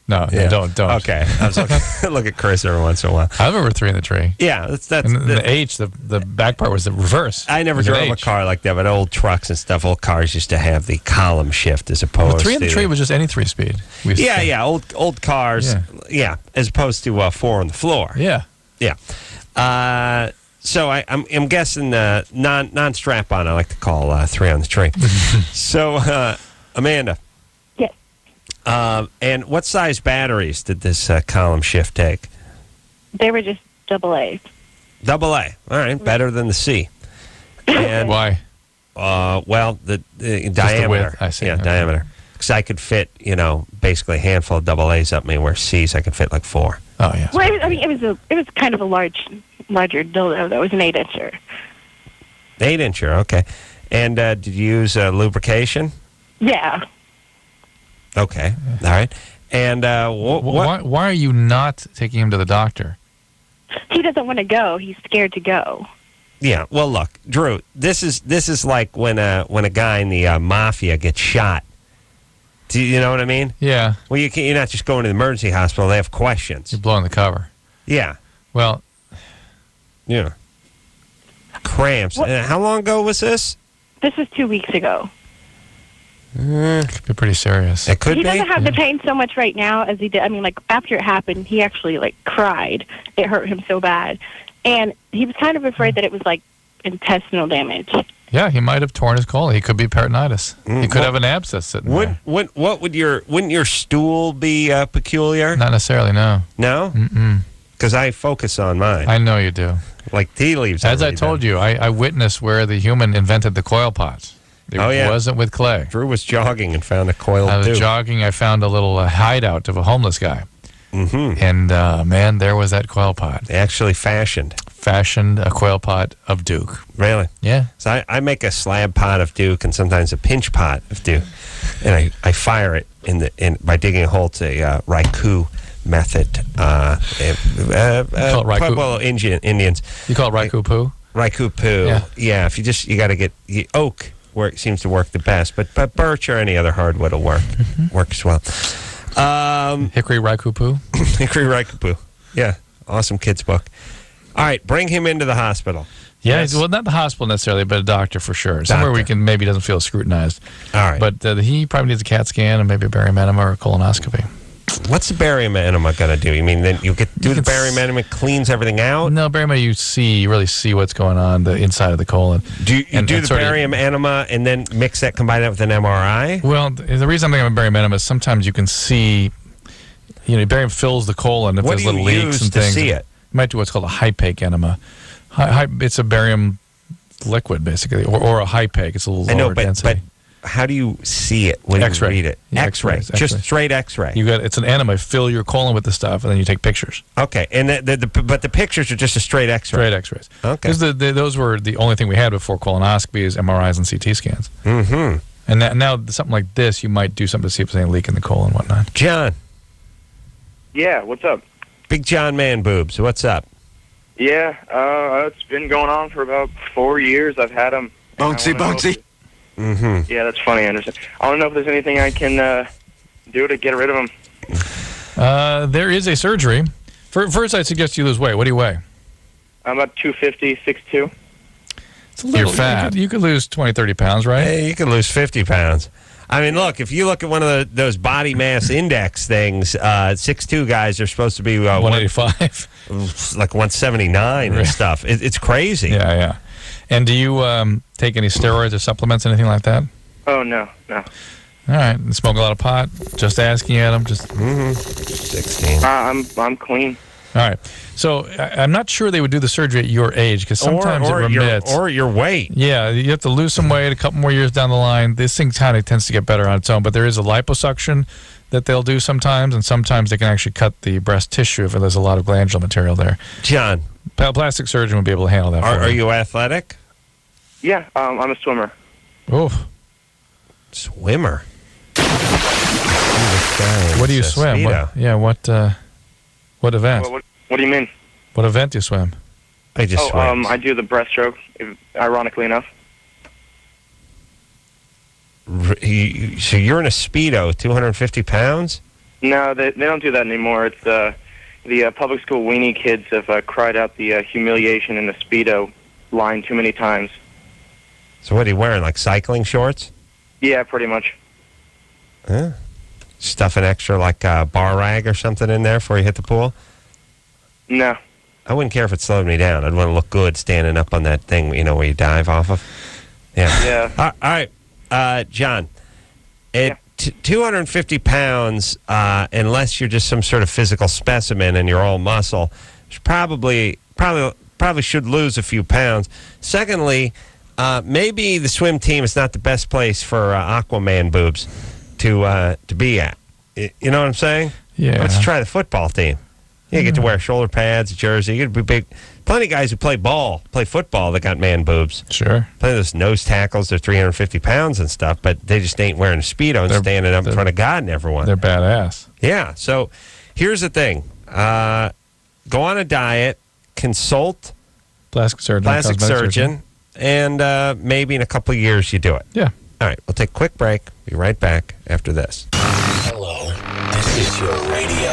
No, don't. Okay. I was look at Chris every once in a while. I remember 3 in the tree. Yeah, that's and the H, the back part was the reverse. I never drove a car like that, but old trucks and stuff, old cars used to have the column shift as opposed to... 3 in the tree was just any 3-speed. Yeah, old cars, as opposed to 4 on the floor. Yeah. So I'm guessing non-strap-on, I like to call 3 on the tree. So, Amanda. And what size batteries did this column shift take? They were just AA. AA. All right, better than the C. And, why? Well, the diameter. I see. Yeah, diameter. Because I could fit, basically a handful of AA's up me, where C's I could fit like 4. Oh yeah. Well, it was kind of a larger dildo. That was an 8-incher. 8-incher. Okay. And did you use lubrication? Yeah. Okay. All right. And why are you not taking him to the doctor? He doesn't want to go. He's scared to go. Yeah. Well, look, Drew. This is like when a guy in the mafia gets shot. Do you know what I mean? Yeah. Well, you're not just going to the emergency hospital. They have questions. You're blowing the cover. Yeah. Well. Yeah. Cramps. How long ago was this? This was 2 weeks ago. Could be pretty serious. It could be. He doesn't have the pain so much right now as he did. I mean, like, after it happened, he actually, cried. It hurt him so bad. And he was kind of afraid that it was, intestinal damage. Yeah, he might have torn his colon. He could be peritonitis. He could have an abscess sitting there. Wouldn't your stool be peculiar? Not necessarily, no. No? Mm-mm. Because I focus on mine. I know you do. Like tea leaves. As I told you, I witnessed where the human invented the coil pots. It wasn't with Clay. Drew was jogging and found a coiled I was Duke. jogging. I found a little hideout of a homeless guy. Mm-hmm. And, man, there was that coil pot. They actually fashioned a coil pot of Duke. Really? Yeah. So I make a slab pot of Duke and sometimes a pinch pot of Duke. And I fire it by digging a hole. It's a Raikou method. You call it Raikou? Well, Indians. You call it Raikou poo? Raikou poo. Yeah. If you got to get oak seems to work the best, but birch or any other hardwood will work. Works well. Hickory Raikou poo? Hickory Raikou poo. Yeah. Awesome kids book. All right, bring him into the hospital. Yeah, well, not the hospital necessarily, but a doctor for sure. Somewhere we can maybe doesn't feel scrutinized. All right. But he probably needs a CAT scan and maybe a barium enema or a colonoscopy. What's the barium enema going to do? You mean then you do the barium enema, cleans everything out? No, barium enema, you really see what's going on the inside of the colon. Do you do the barium enema and then mix that, combine it with an MRI? Well, the reason I'm thinking of barium enema is sometimes you can see, barium fills the colon if What there's do you little leaks use and to things. see it? You might do what's called a hypake enema. It's a barium liquid, basically, or a hypake. It's a little lower density. But how do you see it when X-ray. you read it? Yeah, X-ray. Just straight X-ray. It's an enema. Fill your colon with the stuff, and then you take pictures. Okay, and but the pictures are just a straight X-ray. Straight X-rays. Okay. Because those were the only thing we had before colonoscopies, MRIs, and CT scans. Mm-hmm. And now something like this, you might do something to see if there's any leak in the colon and whatnot. John. Yeah, what's up? Big John Man boobs. What's up? Yeah, it's been going on for about 4 years. I've had them. Bouncy. Mm-hmm. Yeah, that's funny. I understand. I don't know if there's anything I can do to get rid of them. There is a surgery. First, I'd suggest you lose weight. What do you weigh? I'm about 250, 6'2". You're fat. You could lose 20, 30 pounds, right? Hey, you could lose 50 pounds. I mean, look, if you look at one of those body mass index things, 6'2" guys are supposed to be 185, like 179 and stuff. It's crazy. Yeah. And do you take any steroids or supplements, anything like that? Oh, no. All right. And smoke a lot of pot? Just asking, Adam. Just 16. I'm clean. All right. So I'm not sure they would do the surgery at your age because sometimes it remits. Or your weight. Yeah, you have to lose some weight a couple more years down the line. This thing kind of tends to get better on its own, but there is a liposuction that they'll do sometimes, and sometimes they can actually cut the breast tissue if there's a lot of glandular material there. John. Plastic surgeon would be able to handle that for Are you athletic? Yeah, I'm a swimmer. Oh. Swimmer? What do you swim? What event? What do you mean? What event do you swim? I just swim. I do the breaststroke, ironically enough. So you're in a Speedo, 250 pounds? No, they don't do that anymore. It's the public school weenie kids have cried out the humiliation in the Speedo line too many times. So what are you wearing, like cycling shorts? Yeah, pretty much. Huh? Stuff an extra, like a bar rag or something in there before you hit the pool? No. I wouldn't care if it slowed me down. I'd want to look good standing up on that thing, where you dive off of. Yeah. All right, John. At 250 pounds, unless you're just some sort of physical specimen and you're all muscle, probably should lose a few pounds. Secondly, maybe the swim team is not the best place for Aquaman boobs to be at. You know what I'm saying? Yeah. Let's try the football team. You get to wear shoulder pads, a jersey. You get to be big. Plenty of guys who play football that got man boobs. Sure. Plenty of those nose tackles, they're 350 pounds and stuff, but they just ain't wearing a Speedo and standing up in front of God and everyone. They're badass. Yeah. So here's the thing. Go on a diet, consult plastic surgeon, and maybe in a couple of years you do it. Yeah. All right. We'll take a quick break. Be right back after this. Hello. This is your radio.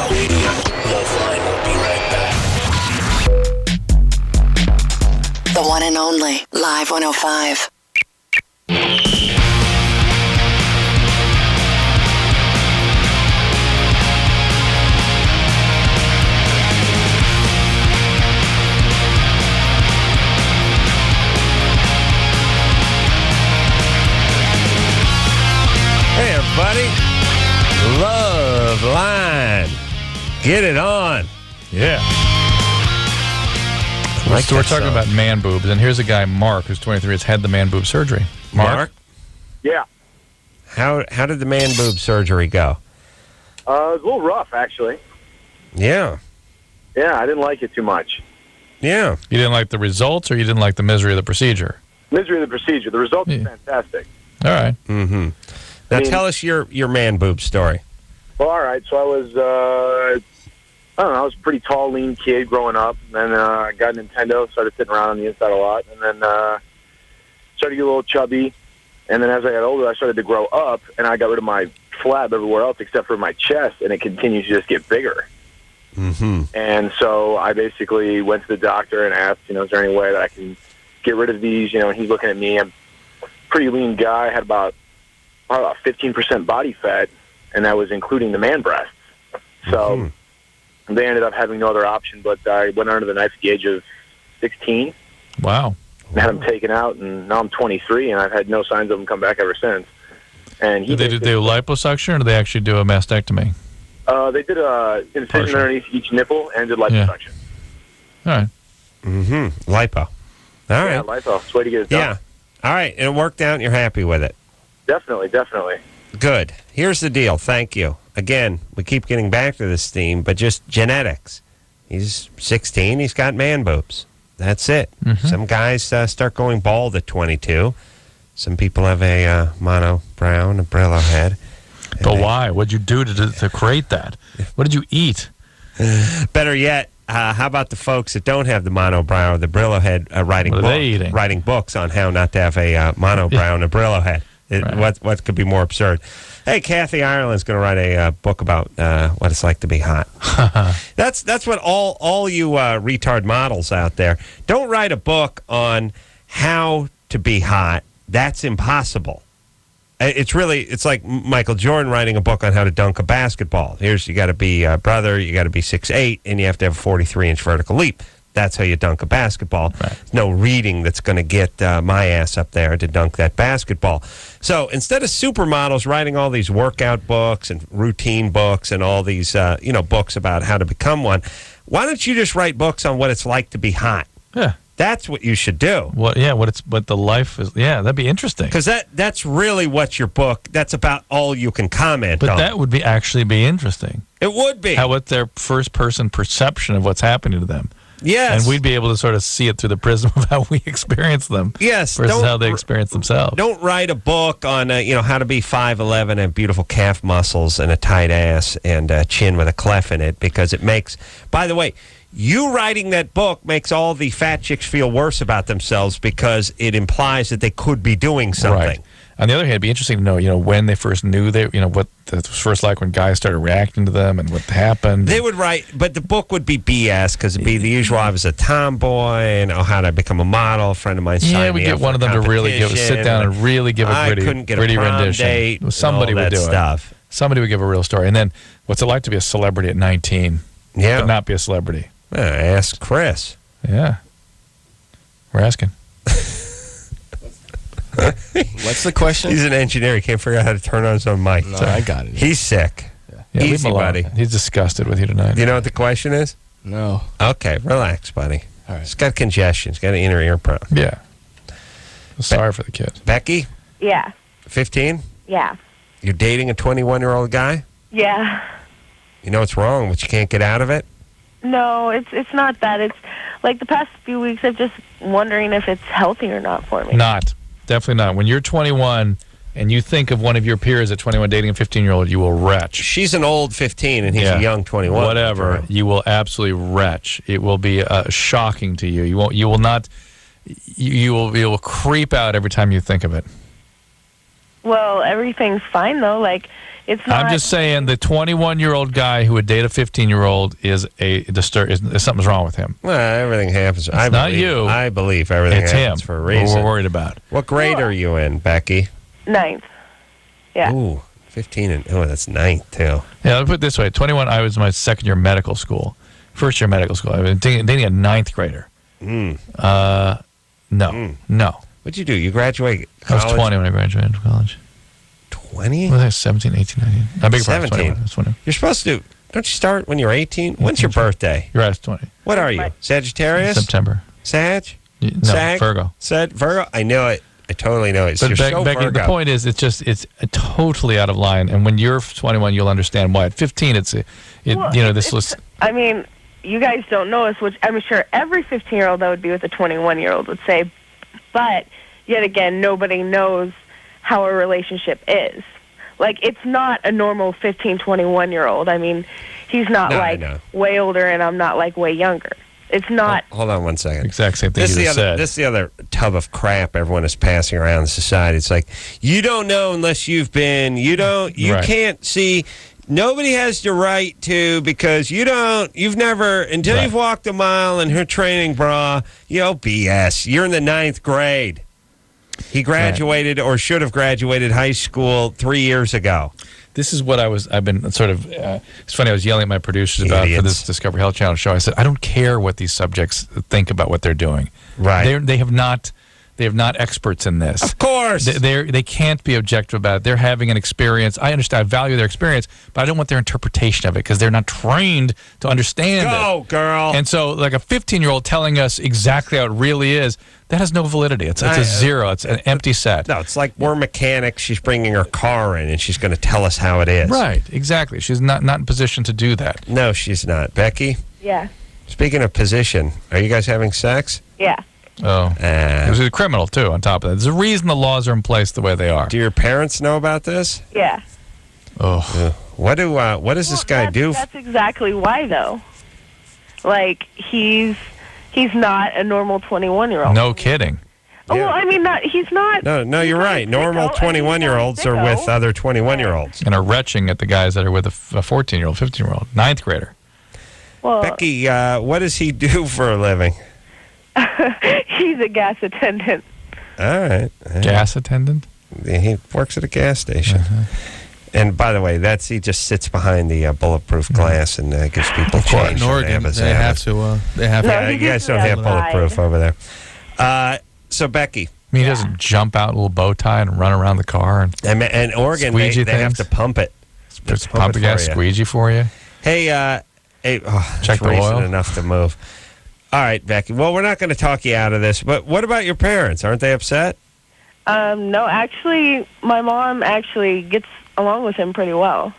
LoveLine will be right back. The one and only Live 105. Hey, everybody. LoveLine. Get it on. Yeah. We're talking about man boobs, and here's a guy, Mark, who's 23, has had the man boob surgery. Mark? Yeah. How did the man boob surgery go? It was a little rough, actually. Yeah. Yeah, I didn't like it too much. Yeah. You didn't like the results, or you didn't like the misery of the procedure? Misery of the procedure. The results are fantastic. All right. Mm-hmm. Now tell us your man boob story. Well, all right. So I was, I don't know, I was a pretty tall, lean kid growing up. And then I got a Nintendo, started sitting around on the inside a lot. And then started to get a little chubby. And then as I got older, I started to grow up, and I got rid of my flab everywhere else except for my chest, and it continues to just get bigger. Mm-hmm. And so I basically went to the doctor and asked, is there any way that I can get rid of these? And he's looking at me. I'm a pretty lean guy. I had about 15% body fat, and that was including the man breasts. So they ended up having no other option, but I went under the knife at the age of 16. Wow. And had them taken out, and now I'm 23, and I've had no signs of them come back ever since. And Did they do liposuction, or did they actually do a mastectomy? They did an incision underneath each nipple and did liposuction. All right. Mm-hmm. Lipo. All right. Yeah, lipo. It's the way to get it done. Yeah. All right. And it worked out, and you're happy with it. Definitely, definitely. Good. Here's the deal. Thank you. Again, we keep getting back to this theme, but just genetics. He's 16. He's got man boobs. That's it. Mm-hmm. Some guys start going bald at 22. Some people have a monobrow, a Brillo head. But why? What'd you do to create that? What did you eat? Better yet, how about the folks that don't have the monobrow or the Brillo head writing books on how not to have a monobrow and a Brillo head? What could be more absurd? Hey, Kathy Ireland's going to write a book about what it's like to be hot. That's what all you retard models out there. Don't write a book on how to be hot. That's impossible. It's like Michael Jordan writing a book on how to dunk a basketball. You got to be brother, you got to be 6'8", and you have to have a 43-inch vertical leap. That's how you dunk a basketball. There's no reading that's going to get my ass up there to dunk that basketball. So instead of supermodels writing all these workout books and routine books and all these books about how to become one, why don't you just write books on what it's like to be hot? Yeah. That's what you should do. What the life is. Yeah, that'd be interesting. Because that's really what your book. That's about all you can comment on. But that would actually be interesting. It would be. What's their first person perception of what's happening to them? Yes. And we'd be able to sort of see it through the prism of how we experience them. Yes. Versus how they experience themselves. Don't write a book on how to be 5'11" and beautiful calf muscles and a tight ass and a chin with a clef in it, because it makes. By the way, you writing that book makes all the fat chicks feel worse about themselves because it implies that they could be doing something. Right. On the other hand, it'd be interesting to know, when they first knew what it was first like when guys started reacting to them and what happened. They would write, but the book would be BS because it'd be the usual. I was a tomboy, and how did I become a model? A friend of mine signed me up. We get one of them to really sit down and really give a gritty rendition. Date, somebody would do stuff. Somebody would give a real story. And then, what's it like to be a celebrity at 19? Yeah, but not be a celebrity. Ask Chris. Yeah, we're asking. What's the question? He's an engineer. He can't figure out how to turn on his own mic. No, I got it. He's sick. Yeah, easy, buddy. He's disgusted with you tonight. You know what the question is? No. Okay, relax, buddy. All right. He's got congestion. He's got an inner ear problem. Yeah. Sorry for the kid. Becky? Yeah. 15? Yeah. You're dating a 21-year-old guy? Yeah. You know what's wrong, but you can't get out of it? No, it's not that. It's like the past few weeks I've just wondering if it's healthy or not for me. Not. Definitely not. When you're 21 and you think of one of your peers at 21 dating a 15-year-old, you will retch. She's an old 15 and he's a young 21. Whatever. You will absolutely retch. It will be shocking to you. You will creep out every time you think of it. Well, everything's fine though. Like it's not. I'm just saying the 21-year-old guy who would date a 15-year-old is something's wrong with him. Well, everything happens. It's not you. I believe everything happens him for a reason. We're worried about. What grade are you in, Becky? 9th. Yeah. Ooh, 15 and that's 9th too. Yeah, let me put it this way: 21. I was in my second year medical school, first year medical school. I was dating a 9th grader. No. What'd you do? You graduated college? I was 20 when I graduated college. 20? Well, I was 17, 18, 19. I beg your pardon, 17. 21. You're supposed to. Don't you start when you're 18? When's your birthday? You're right, 20. What are you? Sagittarius? September. Sag? No, Sag? Virgo. Virgo? I knew it. I totally know it. But You're so Becky, Virgo. the point is, it's totally out of line. And when you're 21, you'll understand why. At 15, I mean, you guys don't know us, which I'm sure every 15-year-old that would be with a 21-year-old would say. But yet again, nobody knows how a relationship is. Like, it's not a normal 15, 21-year-old. I mean, he's not way older, and I'm not like way younger. It's not. Hold on one second. Exact same thing This you just said. This is the other tub of crap everyone is passing around in society. It's like, you don't know unless you've been. You can't see. Nobody has the right to, because you've never, until you've walked a mile in her training bra, BS. You're in the 9th grade. He graduated or should have graduated high school 3 years ago. This is what I've been sort of, it's funny, I was yelling at my producers about for this Discovery Health Channel show. I said, I don't care what these subjects think about what they're doing. Right. They have not experts in this. Of course. They can't be objective about it. They're having an experience. I understand, I value their experience, but I don't want their interpretation of it because they're not trained to understand it. Go, girl. And so, like a 15-year-old telling us exactly how it really is, that has no validity. It's a zero. It's an empty set. No, it's like we're mechanics. She's bringing her car in, and she's going to tell us how it is. Right, exactly. She's not in position to do that. No, she's not. Becky? Yeah. Speaking of position, are you guys having sex? Yeah. Oh. It was a criminal, too, on top of that. There's a reason the laws are in place the way they are. Do your parents know about this? Yeah. Oh. What does this guy do? That's exactly why, though. Like, he's not a normal 21-year-old. No kidding. Oh, well, I mean, he's not. No, you're right. Normal 21-year-olds are with other 21-year-olds. And are retching at the guys that are with a 14-year-old, 15-year-old, 9th grader. Well, Becky, what does he do for a living? He's a gas attendant. All right. Gas attendant? Yeah, he works at a gas station. And by the way, he just sits behind the bulletproof glass and gives people change. In Oregon, they have to. Yeah, you guys don't have bulletproof over there. So Becky, he doesn't jump out a little bow tie and run around the car and Oregon, they have to pump it. Just pump the gas squeegee for you. Hey, check the oil. Enough to move. All right, Becky. Well, we're not going to talk you out of this, but what about your parents? Aren't they upset? No, actually, my mom actually gets along with him pretty well.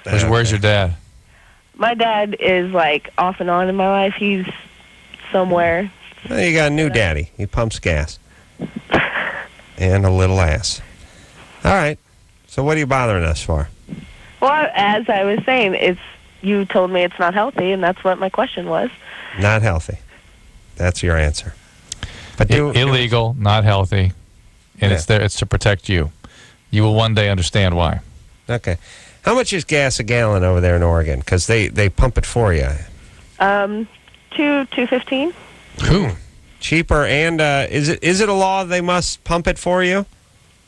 Where's your dad? My dad is like off and on in my life. He's somewhere. Well, you got a new daddy. He pumps gas. And a little ass. All right. So what are you bothering us for? Well, as I was saying, you told me it's not healthy, and that's what my question was. Not healthy. That's your answer. But illegal, not healthy, and it's to protect you. You will one day understand why. Okay. How much is gas a gallon over there in Oregon? Because they pump it for you. $2.15. Who? Cheaper, and is it a law they must pump it for you?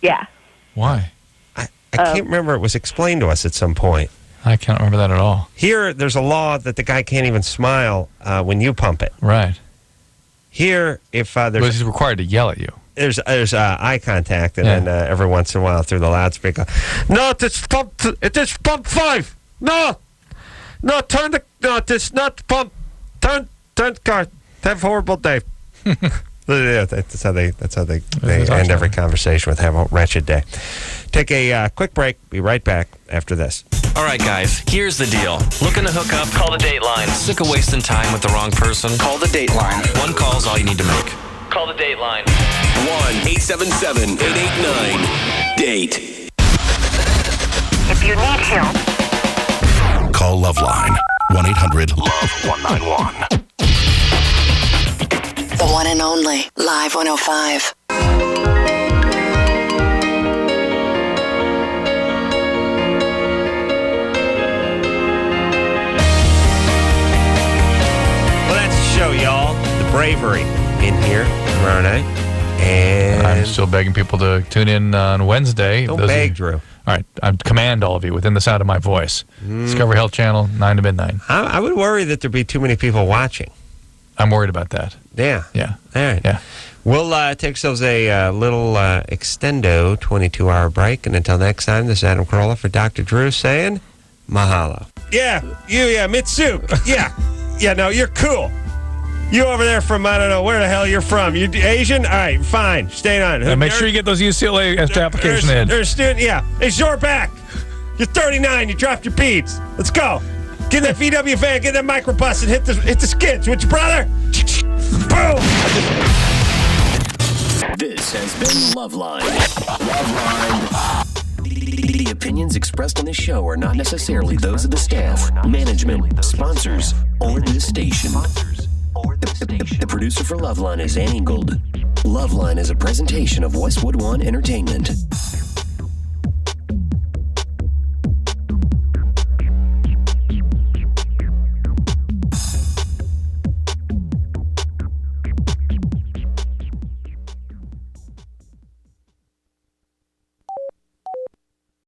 Yeah. Why? I can't remember. It was explained to us at some point. I can't remember that at all. Here, there's a law that the guy can't even smile when you pump it. Right. Here, if there's... But he's required to yell at you. There's eye contact, and then every once in a while through the loudspeaker, no, it is pump 5. No, turn this not pump. Turn car. Have a horrible day. That's how they end every conversation with have a wretched day. Take a quick break. Be right back after this. All right, guys, here's the deal. Looking to hook up? Call the Dateline. Sick of wasting time with the wrong person? Call the Dateline. One call's all you need to make. Call the Dateline. 1-877-889-DATE. If you need help, call LoveLine. 1-800-LOVE-191. the one and only Live 105. Well, that's the show, y'all. The bravery in here tomorrow night. And I'm still begging people to tune in on Wednesday. Don't beg, Drew. All right. I command all of you within the sound of my voice. Discovery Health Channel, 9 to midnight. I would worry that there'd be too many people watching. I'm worried about that. Yeah. Yeah. All right. Yeah. We'll take ourselves a little extendo 22-hour break. And until next time, this is Adam Carolla for Dr. Drew saying mahalo. Yeah. Mitsu. Yeah. Yeah, no, you're cool. You over there from, I don't know, where the hell you're from. You Asian? All right, fine. Stay on. Make sure you get those UCLA application in. There's a student, yeah. Hey, short back. You're 39. You dropped your beads. Let's go. Get in that VW van. Get that microbus and hit the skids with your brother. Boom. This has been LoveLine. The opinions expressed on this show are not necessarily those of the staff, management, sponsors, or this station. The producer for LoveLine is Annie Gold. LoveLine is a presentation of Westwood One Entertainment.